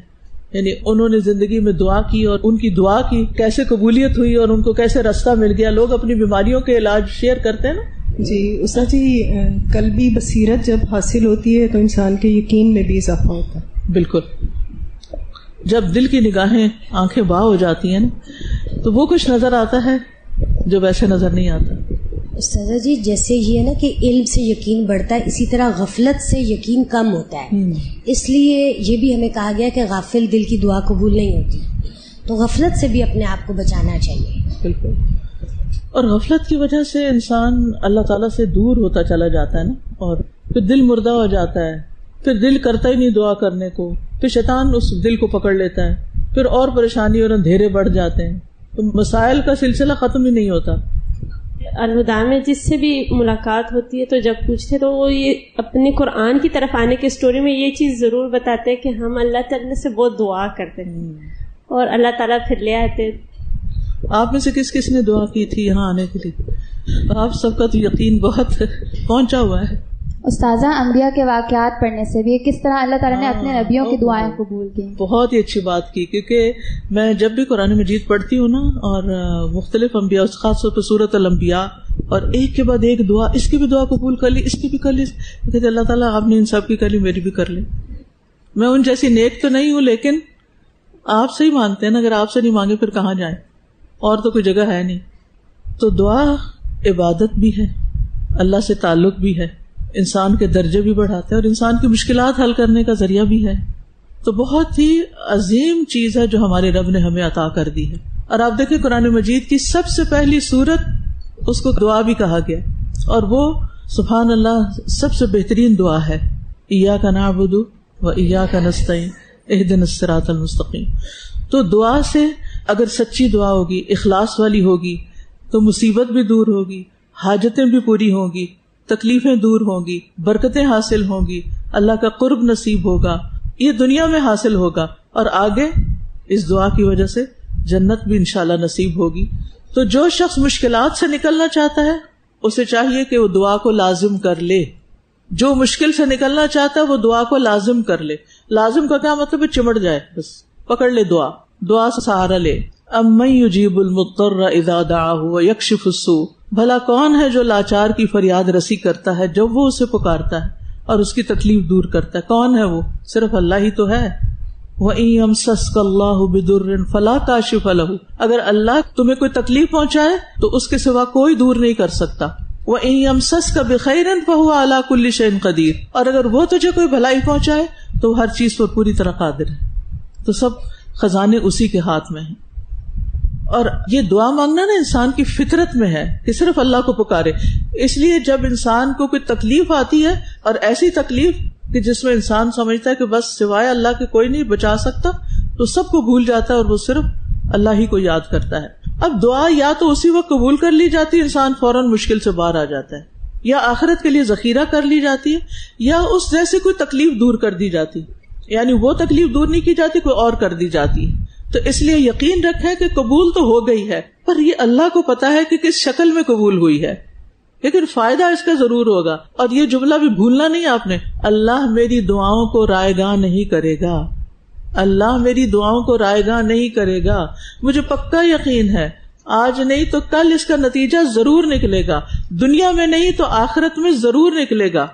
یعنی انہوں نے زندگی میں دعا کی اور ان کی دعا کی کیسے قبولیت ہوئی اور ان کو کیسے راستہ مل گیا. لوگ اپنی بیماریوں کے علاج شیئر کرتے ہیں نا. جی استاد جی, قلبی بصیرت جب حاصل ہوتی ہے تو انسان کے یقین میں بھی اضافہ ہوتا ہے. بالکل, جب دل کی نگاہیں آنکھیں باں ہو جاتی ہیں نا تو وہ کچھ نظر آتا ہے جو ویسے نظر نہیں آتا. استاذہ جی جیسے یہ ہے نا کہ علم سے یقین بڑھتا ہے, اسی طرح غفلت سے یقین کم ہوتا ہے. اس لیے یہ بھی ہمیں کہا گیا کہ غافل دل کی دعا قبول نہیں ہوتی, تو غفلت سے بھی اپنے آپ کو بچانا چاہیے. بالکل, اور غفلت کی وجہ سے انسان اللہ تعالیٰ سے دور ہوتا چلا جاتا ہے نا, اور پھر دل مردہ ہو جاتا ہے, پھر دل کرتا ہی نہیں دعا کرنے کو, پھر شیطان اس دل کو پکڑ لیتا ہے, پھر اور پریشانی اور اندھیرے بڑھ جاتے ہیں, تو مسائل کا سلسلہ ختم ہی نہیں ہوتا. الوداع میں جس سے بھی ملاقات ہوتی ہے تو جب پوچھتے تو وہ یہ اپنے قرآن کی طرف آنے کی سٹوری میں یہ چیز ضرور بتاتے کہ ہم اللہ تعالیٰ سے بہت دعا کرتے ہیں اور اللہ تعالیٰ پھر لے آتے. آپ میں سے کس کس نے دعا کی تھی یہاں آنے کے لیے؟ آپ سب کا تو یقین بہت پہنچا ہوا ہے. استاذہ انبیاء کے واقعات پڑھنے سے بھی کس طرح اللہ تعالیٰ نے اپنے نبیوں کی دعائیں قبول کی. بہت ہی اچھی بات کی, کیونکہ میں جب بھی قرآن مجید پڑھتی ہوں نا اور مختلف انبیاء, خاص طور پہ سورۃ الانبیاء, اور ایک کے بعد ایک دعا, اس کی بھی دعا قبول کر لی, اس کی بھی کر لی, کہتے اللہ تعالیٰ آپ نے ان سب کی کر لی, میری بھی کر لی. میں ان جیسی نیک تو نہیں ہوں لیکن آپ سے ہی مانگتے ہیں نا, اگر آپ سے نہیں مانگے پھر کہاں جائیں, اور تو کوئی جگہ ہے نہیں. تو دعا عبادت بھی ہے, اللہ سے تعلق بھی ہے, انسان کے درجے بھی بڑھاتا ہے اور انسان کی مشکلات حل کرنے کا ذریعہ بھی ہے. تو بہت ہی عظیم چیز ہے جو ہمارے رب نے ہمیں عطا کر دی ہے. اور آپ دیکھیں قرآن مجید کی سب سے پہلی سورت, اس کو دعا بھی کہا گیا, اور وہ سبحان اللہ سب سے بہترین دعا ہے, ایاک نعبد و ایاک نستعین اہدنا الصراط المستقیم. تو دعا سے اگر سچی دعا ہوگی, اخلاص والی ہوگی, تو مصیبت بھی دور ہوگی, حاجتیں بھی پوری ہوں گی, تکلیفیں دور ہوں گی, برکتیں حاصل ہوں گی, اللہ کا قرب نصیب ہوگا, یہ دنیا میں حاصل ہوگا, اور آگے اس دعا کی وجہ سے جنت بھی انشاءاللہ نصیب ہوگی. تو جو شخص مشکلات سے نکلنا چاہتا ہے اسے چاہیے کہ وہ دعا کو لازم کر لے. جو مشکل سے نکلنا چاہتا ہے وہ دعا کو لازم کر لے. لازم کا کیا مطلب ہے؟ چمٹ جائے، بس پکڑ لے دعا سے سہارا لے. امن یجیب المضطر اذا دعاہ ویکشف السوء، بھلا کون ہے جو لاچار کی فریاد رسی کرتا ہے جب وہ اسے پکارتا ہے اور اس کی تکلیف دور کرتا ہے؟ کون ہے وہ؟ صرف اللہ ہی تو ہے. وَإِن يَمْسَسْكَ اللَّهُ بِضُرٍّ فَلَا كَاشِفَ لَهُ، اگر اللہ تمہیں کوئی تکلیف پہنچائے تو اس کے سوا کوئی دور نہیں کر سکتا. وَإِن يَمْسَسْكَ بِخَيْرٍ فَهُوَ عَلَى كُلِّ شَيْءٍ قَدِيرٌ، اور اگر وہ تجھے کوئی بھلائی پہنچائے تو ہر چیز پر پوری طرح قادر ہے. تو سب خزانے اسی کے ہاتھ میں ہیں. اور یہ دعا مانگنا نا انسان کی فطرت میں ہے کہ صرف اللہ کو پکارے. اس لیے جب انسان کو کوئی تکلیف آتی ہے، اور ایسی تکلیف کہ جس میں انسان سمجھتا ہے کہ بس سوائے اللہ کے کوئی نہیں بچا سکتا، تو سب کو بھول جاتا ہے اور وہ صرف اللہ ہی کو یاد کرتا ہے. اب دعا یا تو اسی وقت قبول کر لی جاتی ہے، انسان فوراً مشکل سے باہر آ جاتا ہے، یا آخرت کے لیے ذخیرہ کر لی جاتی ہے، یا اس جیسے کوئی تکلیف دور کر دی جاتی، یعنی وہ تکلیف دور نہیں کی جاتی، کوئی اور کر دی جاتی ہے. تو اس لیے یقین رکھیں کہ قبول تو ہو گئی ہے، پر یہ اللہ کو پتا ہے کہ کس شکل میں قبول ہوئی ہے، لیکن فائدہ اس کا ضرور ہوگا. اور یہ جملہ بھی بھولنا نہیں آپ نے، اللہ میری دعاؤں کو رائے گاہ نہیں کرے گا. اللہ میری دعاؤں کو رائے گاہ نہیں کرے گا. مجھے پکا یقین ہے آج نہیں تو کل اس کا نتیجہ ضرور نکلے گا، دنیا میں نہیں تو آخرت میں ضرور نکلے گا.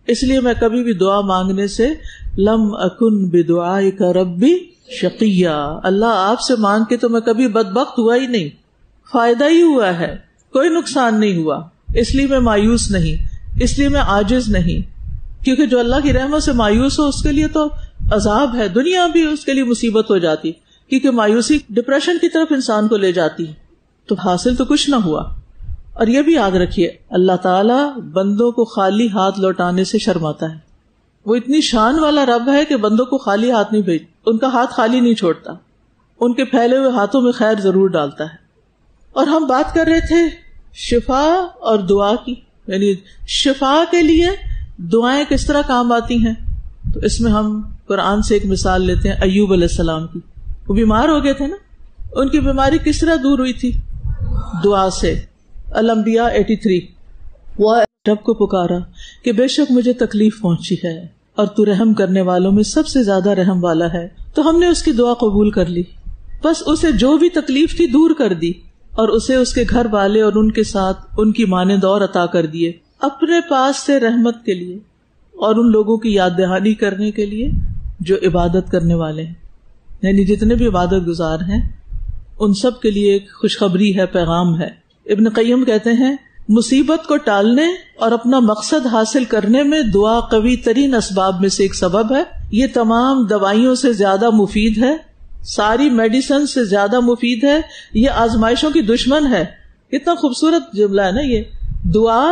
اس لیے میں کبھی بھی دعا مانگنے سے لم اکن بدعائک ربی شقیہ، اللہ آپ سے مانگ کے تو میں کبھی بدبخت ہوا ہی نہیں، فائدہ ہی ہوا ہے، کوئی نقصان نہیں ہوا. اس لیے میں مایوس نہیں، اس لیے میں عاجز نہیں، کیونکہ جو اللہ کی رحمت سے مایوس ہو اس کے لیے تو عذاب ہے، دنیا بھی اس کے لیے مصیبت ہو جاتی، کیونکہ مایوسی ڈپریشن کی طرف انسان کو لے جاتی. تو حاصل تو کچھ نہ ہوا. اور یہ بھی یاد رکھیے اللہ تعالیٰ بندوں کو خالی ہاتھ لوٹانے سے شرماتا ہے. وہ اتنی شان والا رب ہے کہ بندوں کو خالی ہاتھ نہیں بھیج، ان کا ہاتھ خالی نہیں چھوڑتا، ان کے پھیلے ہوئے ہاتھوں میں خیر ضرور ڈالتا ہے. اور ہم بات کر رہے تھے شفا اور دعا کی، یعنی شفا کے لیے دعائیں کس طرح کام آتی ہیں. تو اس میں ہم قرآن سے ایک مثال لیتے ہیں ایوب علیہ السلام کی. وہ بیمار ہو گئے تھے نا، ان کی بیماری کس طرح دور ہوئی تھی؟ دعا سے. الانبیاء 83. وہ رب کو پکارا کہ بے شک مجھے تکلیف پہنچی ہے اور تو رحم کرنے والوں میں سب سے زیادہ رحم والا ہے. تو ہم نے اس کی دعا قبول کر لی، بس اسے جو بھی تکلیف تھی دور کر دی، اور اسے اس کے گھر والے اور ان کے ساتھ ان کی مانند اور عطا کر دیے اپنے پاس سے رحمت کے لیے اور ان لوگوں کی یاد دہانی کرنے کے لیے جو عبادت کرنے والے ہیں. یعنی جتنے بھی عبادت گزار ہیں ان سب کے لیے ایک خوشخبری ہے، پیغام ہے. ابن قیم کہتے ہیں مصیبت کو ٹالنے اور اپنا مقصد حاصل کرنے میں دعا قوی ترین اسباب میں سے ایک سبب ہے. یہ تمام دوائیوں سے زیادہ مفید ہے، ساری میڈیسن سے زیادہ مفید ہے، یہ آزمائشوں کی دشمن ہے. کتنا خوبصورت جملہ ہے نا یہ، دعا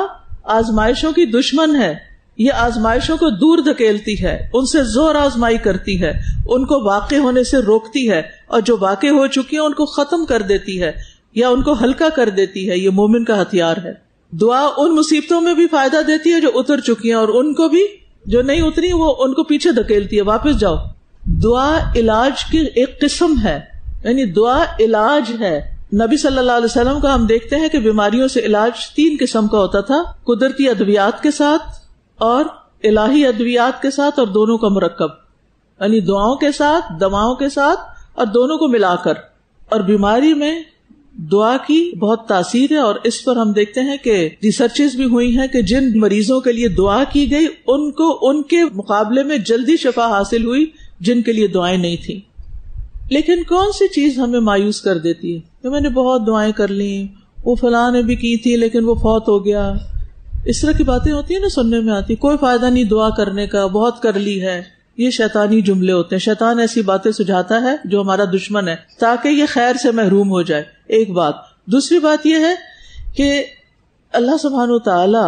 آزمائشوں کی دشمن ہے، یہ آزمائشوں کو دور دھکیلتی ہے، ان سے زور آزمائی کرتی ہے، ان کو واقع ہونے سے روکتی ہے، اور جو واقع ہو چکی ہیں ان کو ختم کر دیتی ہے یا ان کو ہلکا کر دیتی ہے. یہ مومن کا ہتھیار ہے. دعا ان مصیبتوں میں بھی فائدہ دیتی ہے جو اتر چکی ہیں، اور ان کو بھی جو نہیں اتری وہ ان کو پیچھے دھکیلتی ہے، واپس جاؤ. دعا علاج کی ایک قسم ہے، یعنی دعا علاج ہے. نبی صلی اللہ علیہ وسلم کا ہم دیکھتے ہیں کہ بیماریوں سے علاج 3 قسم کا ہوتا تھا، قدرتی ادویات کے ساتھ اور الہی ادویات کے ساتھ، اور دونوں کا مرکب، یعنی دعاؤں کے ساتھ، دواؤں کے ساتھ، اور دونوں کو ملا کر. اور بیماری میں دعا کی بہت تاثیر ہے، اور اس پر ہم دیکھتے ہیں کہ ریسرچز بھی ہوئی ہیں کہ جن مریضوں کے لیے دعا کی گئی ان کو ان کے مقابلے میں جلدی شفا حاصل ہوئی جن کے لیے دعائیں نہیں تھیں. لیکن کون سی چیز ہمیں مایوس کر دیتی ہے کہ میں نے بہت دعائیں کر لی، وہ فلاں نے بھی کی تھی لیکن وہ فوت ہو گیا. اس طرح کی باتیں ہوتی ہیں نا، سننے میں آتی، کوئی فائدہ نہیں دعا کرنے کا، بہت کر لی ہے. یہ شیطانی جملے ہوتے ہیں. شیطان ایسی باتیں سجھاتا ہے جو ہمارا دشمن ہے تاکہ یہ خیر سے محروم ہو جائے. ایک بات. دوسری بات یہ ہے کہ اللہ سبحانہ و تعالی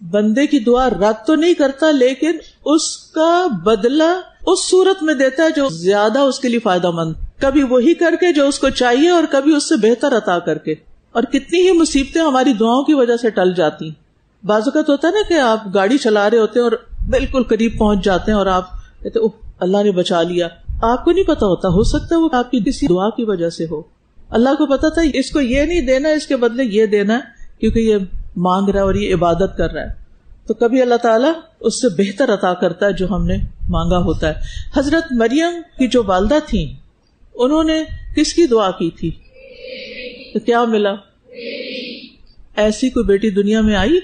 بندے کی دعا رد تو نہیں کرتا، لیکن اس کا بدلہ اس صورت میں دیتا ہے جو زیادہ اس کے لیے فائدہ مند، کبھی وہی کر کے جو اس کو چاہیے اور کبھی اس سے بہتر عطا کر کے. اور کتنی ہی مصیبتیں ہماری دعاؤں کی وجہ سے ٹل جاتی. بعض اوقات ہوتا ہے نا کہ آپ گاڑی چلا رہے ہوتے ہیں اور بالکل قریب پہنچ جاتے ہیں اور آپ کہتے اللہ نے بچا لیا. آپ کو نہیں پتا ہوتا، ہو سکتا ہے وہ آپ کی کسی دعا کی وجہ سے ہو. اللہ کو پتا تھا اس کو یہ نہیں دینا، اس کے بدلے یہ دینا ہے، کیونکہ یہ مانگ رہا ہے اور یہ عبادت کر رہا ہے. تو کبھی اللہ تعالیٰ اس سے بہتر عطا کرتا ہے جو ہم نے مانگا ہوتا ہے. حضرت مریم کی جو والدہ تھیں، انہوں نے کس کی دعا کی تھی؟ تو کیا ملا؟ ایسی کوئی بیٹی دنیا میں آئی؟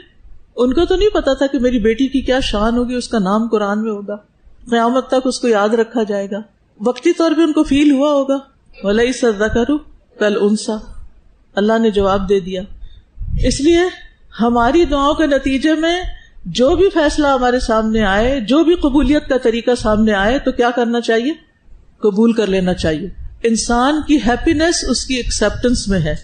ان کو تو نہیں پتا تھا کہ میری بیٹی کی کیا شان ہوگی، اس کا نام قرآن میں ہوگا، قیامت تک اس کو یاد رکھا جائے گا. وقتی طور پہ ان کو فیل ہوا ہوگا. وَلَيْسَ الذَّكَرُ كَالْأُنثَىٰ، اللہ نے جواب دے دیا. اس لیے ہماری دعاؤں کے نتیجے میں جو بھی فیصلہ ہمارے سامنے آئے، جو بھی قبولیت کا طریقہ سامنے آئے، تو کیا کرنا چاہیے؟ قبول کر لینا چاہیے. انسان کی ہیپینس اس کی ایکسپٹنس میں ہے،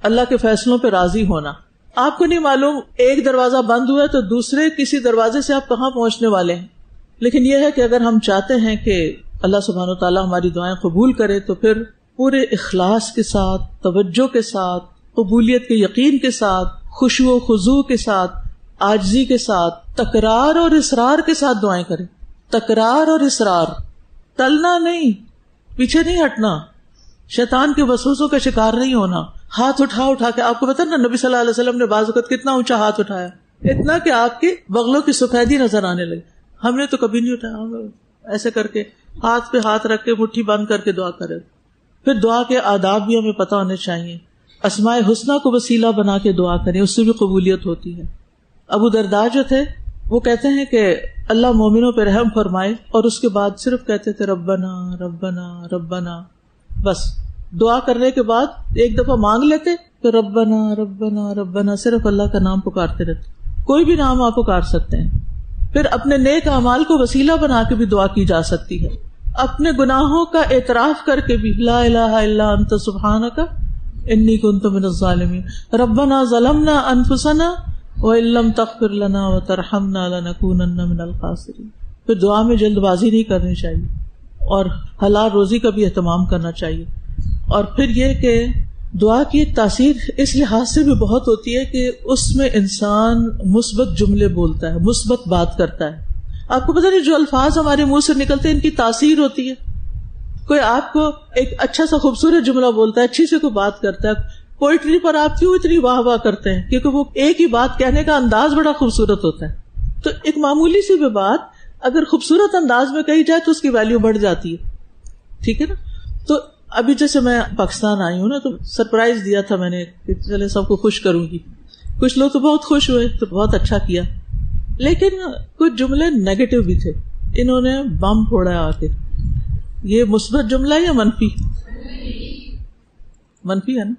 اللہ کے فیصلوں پہ راضی ہونا. آپ کو نہیں معلوم ایک دروازہ بند ہوا تو دوسرے کسی دروازے سے آپ کہاں پہنچنے والے ہیں، لیکن یہ ہے کہ اگر ہم چاہتے ہیں کہ اللہ سبحانہ و تعالیٰ ہماری دعائیں قبول کرے تو پھر پورے اخلاص کے ساتھ، توجہ کے ساتھ، قبولیت کے یقین کے ساتھ، خشوع و خضوع کے ساتھ، عاجزی کے ساتھ، تکرار اور اصرار کے ساتھ دعائیں کریں. تکرار اور اصرار، ٹلنا نہیں، پیچھے نہیں ہٹنا، شیطان کے وسوسوں کا شکار نہیں ہونا. ہاتھ اٹھا کے، آپ کو پتا نا نبی صلی اللہ علیہ وسلم نے بعض وقت کتنا اونچا ہاتھ اٹھایا، اتنا کہ آپ کے بغلوں کی سفیدی نظر آنے لگی. ہم نے تو کبھی نہیں اٹھایا، ہم ایسے کر کے ہاتھ پہ ہاتھ رکھ کے مٹھی بند کر کے دعا کرے. پھر دعا کے آداب بھی ہمیں پتہ ہونے چاہیے. اسماء حسنیٰ کو وسیلہ بنا کے دعا کریں، اس سے بھی قبولیت ہوتی ہے. ابو درداء جو تھے وہ کہتے ہیں کہ اللہ مومنوں پہ رحم فرمائے، اور اس کے بعد صرف کہتے تھے ربنا ربنا ربنا. بس دعا کرنے کے بعد ایک دفعہ مانگ لیتے کہ ربنا ربنا ربنا، صرف اللہ کا نام پکارتے رہتے. کوئی بھی نام آپ پکار سکتے ہیں. پھر اپنے نیک اعمال کو وسیلہ بنا کے بھی دعا کی جا سکتی ہے. اپنے گناہوں کا اعتراف کر کے بھی، لا الہ الا انت سبحانک انی کنت من الظالمین، ربنا ظلمنا انفسنا وان لم تغفر لنا وترحمنا لنکونن من الخاسرین. پھر دعا میں جلد بازی نہیں کرنی چاہیے، اور حلال روزی کا بھی اہتمام کرنا چاہیے. اور پھر یہ کہ دعا کی ایک تاثیر اس لحاظ سے بھی بہت ہوتی ہے کہ اس میں انسان مثبت جملے بولتا ہے، مثبت بات کرتا ہے. آپ کو پتہ نہیں جو الفاظ ہمارے منہ سے نکلتے ہیں ان کی تاثیر ہوتی ہے. کوئی آپ کو ایک اچھا سا خوبصورت جملہ بولتا ہے، اچھی سے کوئی بات کرتا ہے. پوئٹری پر آپ کیوں اتنی واہ واہ کرتے ہیں؟ کیونکہ وہ ایک ہی بات کہنے کا انداز بڑا خوبصورت ہوتا ہے. تو ایک معمولی سی بھی بات اگر خوبصورت انداز میں کہی جائے تو اس کی ویلیو بڑھ جاتی ہے. ٹھیک ہے نا؟ تو ابھی جیسے میں پاکستان آئی ہوں نا، تو سرپرائز دیا تھا میں نے کہ چلے سب کو خوش کروں گی. کچھ لوگ تو بہت خوش ہوئے، تو بہت اچھا کیا، لیکن کچھ جملے نیگیٹو بھی تھے. انہوں نے بم پھوڑا آ کے. یہ مثبت جملہ یا منفی؟ منفی ہے نا؟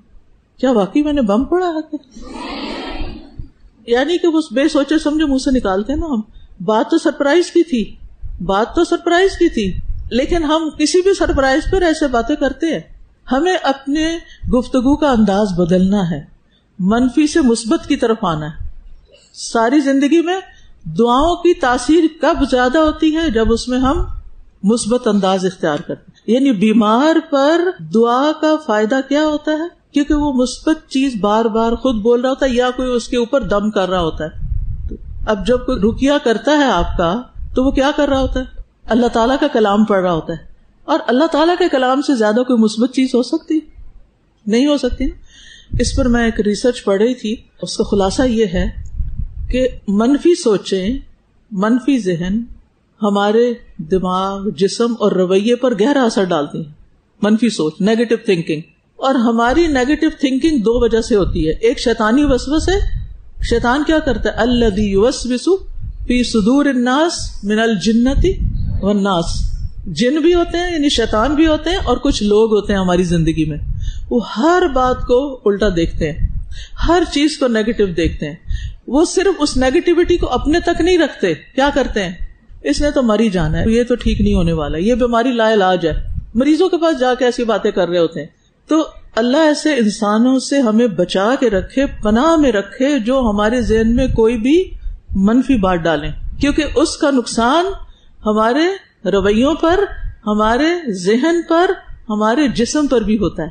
کیا واقعی میں نے بم پھوڑا آ کے؟ یعنی کہ وہ بے سوچے سمجھے منہ سے نکالتے نا ہم. بات تو سرپرائز کی تھی، لیکن ہم کسی بھی سرپرائز پر ایسے باتیں کرتے ہیں. ہمیں اپنے گفتگو کا انداز بدلنا ہے، منفی سے مثبت کی طرف آنا ہے. ساری زندگی میں دعاؤں کی تاثیر کب زیادہ ہوتی ہے؟ جب اس میں ہم مثبت انداز اختیار کرتے ہیں. یعنی بیمار پر دعا کا فائدہ کیا ہوتا ہے؟ کیونکہ وہ مثبت چیز بار بار خود بول رہا ہوتا ہے یا کوئی اس کے اوپر دم کر رہا ہوتا ہے. اب جب کوئی رقیہ کرتا ہے آپ کا تو وہ کیا کر رہا ہوتا ہے؟ اللہ تعالیٰ کا کلام پڑھ رہا ہوتا ہے. اور اللہ تعالیٰ کے کلام سے زیادہ کوئی مثبت چیز ہو سکتی؟ نہیں ہو سکتی. اس پر میں ایک ریسرچ پڑھ رہی تھی، اس کا خلاصہ یہ ہے کہ منفی سوچیں، منفی ذہن ہمارے دماغ، جسم اور رویے پر گہرا اثر ڈالتی ہیں. منفی سوچ، نیگیٹو تھنکنگ. اور ہماری نیگیٹو تھنکنگ دو وجہ سے ہوتی ہے. ایک شیطانی وسوسے. شیطان کیا کرتا ہے؟ الذی یوسوس فی صدور الناس من الجنۃ والناس. جن بھی ہوتے ہیں یعنی شیطان بھی ہوتے ہیں، اور کچھ لوگ ہوتے ہیں ہماری زندگی میں، وہ ہر بات کو الٹا دیکھتے ہیں، ہر چیز کو نیگیٹو دیکھتے ہیں. وہ صرف اس نیگیٹیوٹی کو اپنے تک نہیں رکھتے. کیا کرتے ہیں؟ اس نے تو مر ہی جانا ہے، یہ تو ٹھیک نہیں ہونے والا، یہ بیماری لا علاج ہے. مریضوں کے پاس جا کے ایسی باتیں کر رہے ہوتے ہیں. تو اللہ ایسے انسانوں سے ہمیں بچا کے رکھے، پناہ میں رکھے، جو ہمارے ذہن میں کوئی بھی منفی بات ڈالیں، کیونکہ اس کا نقصان ہمارے رویوں پر، ہمارے ذہن پر، ہمارے جسم پر بھی ہوتا ہے.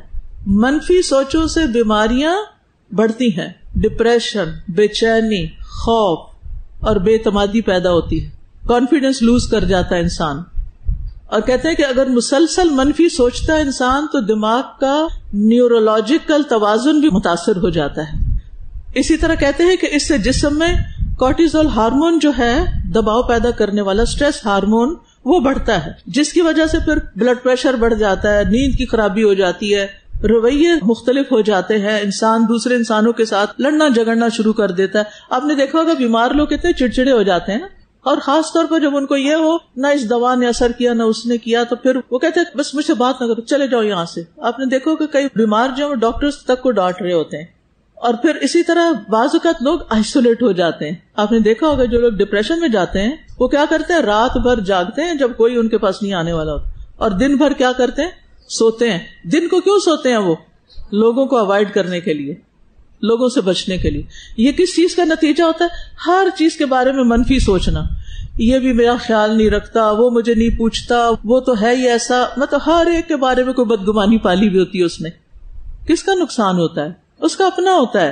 منفی سوچوں سے بیماریاں بڑھتی ہیں، ڈپریشن، بے چینی، خوف اور بے اعتمادی پیدا ہوتی ہے. کانفیڈنس لوز کر جاتا ہے انسان. اور کہتے ہیں کہ اگر مسلسل منفی سوچتا ہے انسان تو دماغ کا نیورولوجیکل توازن بھی متاثر ہو جاتا ہے. اسی طرح کہتے ہیں کہ اس سے جسم میں کورٹیزول ہارمون جو ہے دباؤ پیدا کرنے والا اسٹریس ہارمون وہ بڑھتا ہے، جس کی وجہ سے پھر بلڈ پریشر بڑھ جاتا ہے، نیند کی خرابی ہو جاتی ہے، رویے مختلف ہو جاتے ہیں، انسان دوسرے انسانوں کے ساتھ لڑنا جھگڑنا شروع کر دیتا ہے. آپ نے دیکھا ہوگا بیمار لوگ کتنے چڑچڑے ہو جاتے ہیں نا، اور خاص طور پر جب ان کو یہ ہو نہ اس دوا نے اثر کیا نہ اس نے کیا تو پھر وہ کہتے ہیں بس مجھ سے بات نہ کرو، چلے جاؤ یہاں سے. آپ نے دیکھو کہ کئی بیمار جو ڈاکٹرز تک کو ڈانٹ رہے ہوتے ہیں. اور پھر اسی طرح بعض اوقات لوگ آئسولیٹ ہو جاتے ہیں. آپ نے دیکھا ہوگا جو لوگ ڈپریشن میں جاتے ہیں وہ کیا کرتے ہیں، رات بھر جاگتے ہیں جب کوئی ان کے پاس نہیں آنے والا ہوتا، اور دن بھر کیا کرتے ہیں، سوتے ہیں. دن کو کیوں سوتے ہیں؟ وہ لوگوں کو اوائڈ کرنے کے لیے، لوگوں سے بچنے کے لیے. یہ کس چیز کا نتیجہ ہوتا ہے؟ ہر چیز کے بارے میں منفی سوچنا. یہ بھی میرا خیال نہیں رکھتا، وہ مجھے نہیں پوچھتا، وہ تو ہے ہی ایسا. مطلب ہر ایک کے بارے میں کوئی بدگمانی پالی بھی ہوتی ہے اس نے. کس کا نقصان ہوتا ہے؟ اس کا اپنا ہوتا ہے.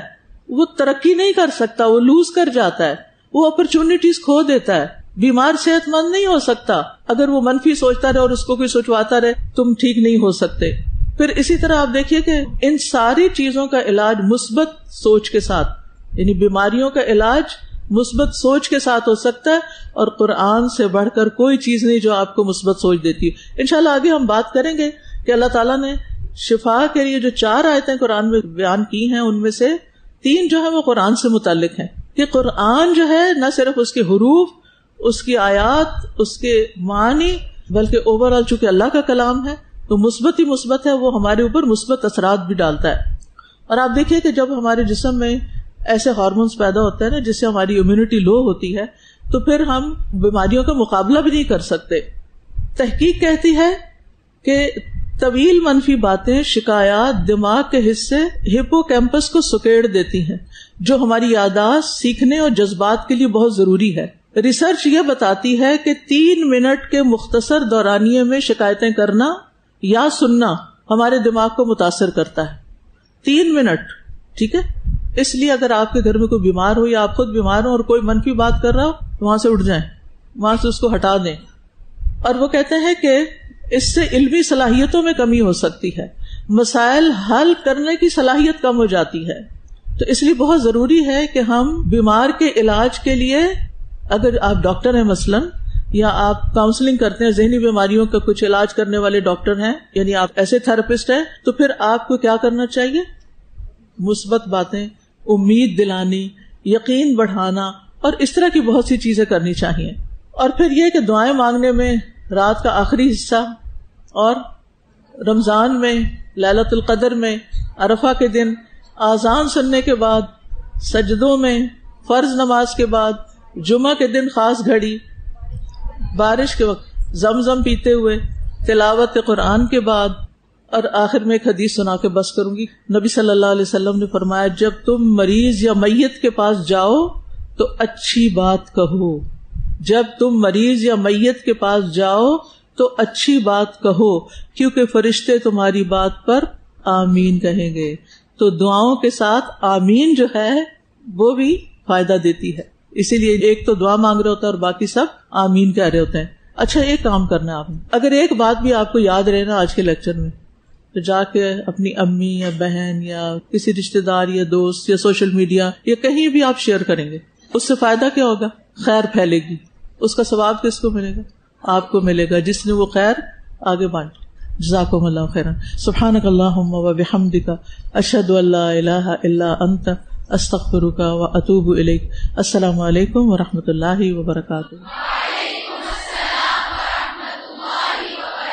وہ ترقی نہیں کر سکتا، وہ لوز کر جاتا ہے، وہ اپرچونٹیز کھو دیتا ہے. بیمار صحت مند نہیں ہو سکتا اگر وہ منفی سوچتا رہے اور اس کو کوئی سوچواتا رہے تم ٹھیک نہیں ہو سکتے. پھر اسی طرح آپ دیکھیے کہ ان ساری چیزوں کا علاج مثبت سوچ کے ساتھ، یعنی بیماریوں کا علاج مثبت سوچ کے ساتھ ہو سکتا ہے، اور قرآن سے بڑھ کر کوئی چیز نہیں جو آپ کو مثبت سوچ دیتی ہے. انشاءاللہ آگے ہم بات کریں گے کہ اللہ تعالیٰ نے شفا کے لیے جو 4 آیتیں قرآن میں بیان کی ہیں ان میں سے 3 جو ہے وہ قرآن سے متعلق ہیں. کہ قرآن جو ہے نہ صرف اس کے حروف، اس کی آیات، اس کے معنی، بلکہ اوور آل چونکہ اللہ کا کلام ہے تو مثبت ہی مثبت ہے، وہ ہمارے اوپر مثبت اثرات بھی ڈالتا ہے. اور آپ دیکھیے کہ جب ہمارے جسم میں ایسے ہارمونز پیدا ہوتے ہیں نا جس سے ہماری امیونٹی لو ہوتی ہے تو پھر ہم بیماریوں کا مقابلہ بھی نہیں کر سکتے. تحقیق کہتی ہے کہ طویل منفی باتیں، شکایات دماغ کے حصے ہپو کیمپس کو سکیڑ دیتی ہیں، جو ہماری یادداشت، سیکھنے اور جذبات کے لیے بہت ضروری ہے. ریسرچ یہ بتاتی ہے کہ 3 منٹ کے مختصر دورانیے میں شکایتیں کرنا یا سننا ہمارے دماغ کو متاثر کرتا ہے. 3 منٹ، ٹھیک ہے. اس لیے اگر آپ کے گھر میں کوئی بیمار ہو یا آپ خود بیمار ہو اور کوئی منفی بات کر رہا ہو تو وہاں سے اٹھ جائیں، وہاں سے اس کو ہٹا دیں. اور وہ کہتے ہیں کہ اس سے علمی صلاحیتوں میں کمی ہو سکتی ہے، مسائل حل کرنے کی صلاحیت کم ہو جاتی ہے. تو اس لیے بہت ضروری ہے کہ ہم بیمار کے علاج کے لیے، اگر آپ ڈاکٹر ہیں مثلاً یا آپ کاؤنسلنگ کرتے ہیں، ذہنی بیماریوں کا کچھ علاج کرنے والے ڈاکٹر ہیں، یعنی آپ ایسے تھراپسٹ ہیں، تو پھر آپ کو کیا کرنا چاہیے؟ مثبت باتیں، امید دلانی، یقین بڑھانا اور اس طرح کی بہت سی چیزیں کرنی چاہیے. اور پھر یہ کہ دعائیں مانگنے میں رات کا آخری حصہ اور رمضان میں، لیلۃ القدر میں، عرفہ کے دن، آذان سننے کے بعد، سجدوں میں، فرض نماز کے بعد، جمعہ کے دن خاص گھڑی، بارش کے وقت، زمزم پیتے ہوئے، تلاوت قرآن کے بعد، اور آخر میں ایک حدیث سنا کے بس کروں گی. نبی صلی اللہ علیہ وسلم نے فرمایا جب تم مریض یا میت کے پاس جاؤ تو اچھی بات کہو. جب تم مریض یا میت کے پاس جاؤ تو اچھی بات کہو، کیونکہ فرشتے تمہاری بات پر آمین کہیں گے. تو دعاؤں کے ساتھ آمین جو ہے وہ بھی فائدہ دیتی ہے. اسی لیے ایک تو دعا مانگ رہا ہوتا ہے اور باقی سب آمین کہہ رہے ہوتے ہیں. اچھا ایک کام کرنا ہے آپ نے، اگر ایک بات بھی آپ کو یاد رہے نا آج کے لیکچر میں، تو جا کے اپنی امی یا بہن یا کسی رشتے دار یا دوست یا سوشل میڈیا یا کہیں بھی آپ شیئر کریں گے. اس سے فائدہ کیا ہوگا؟ خیر پھیلے گی. اس کا ثواب کس کو ملے گا؟ آپ کو ملے گا جس نے وہ خیر آگے بانٹ. جزاکم اللہ خیرا. سبحانک اللہم و بحمدک، اشہد ان لا الہ الا انت، استغفرک و اتوب الیک. السلام علیکم و رحمۃ اللہ وبرکاتہ.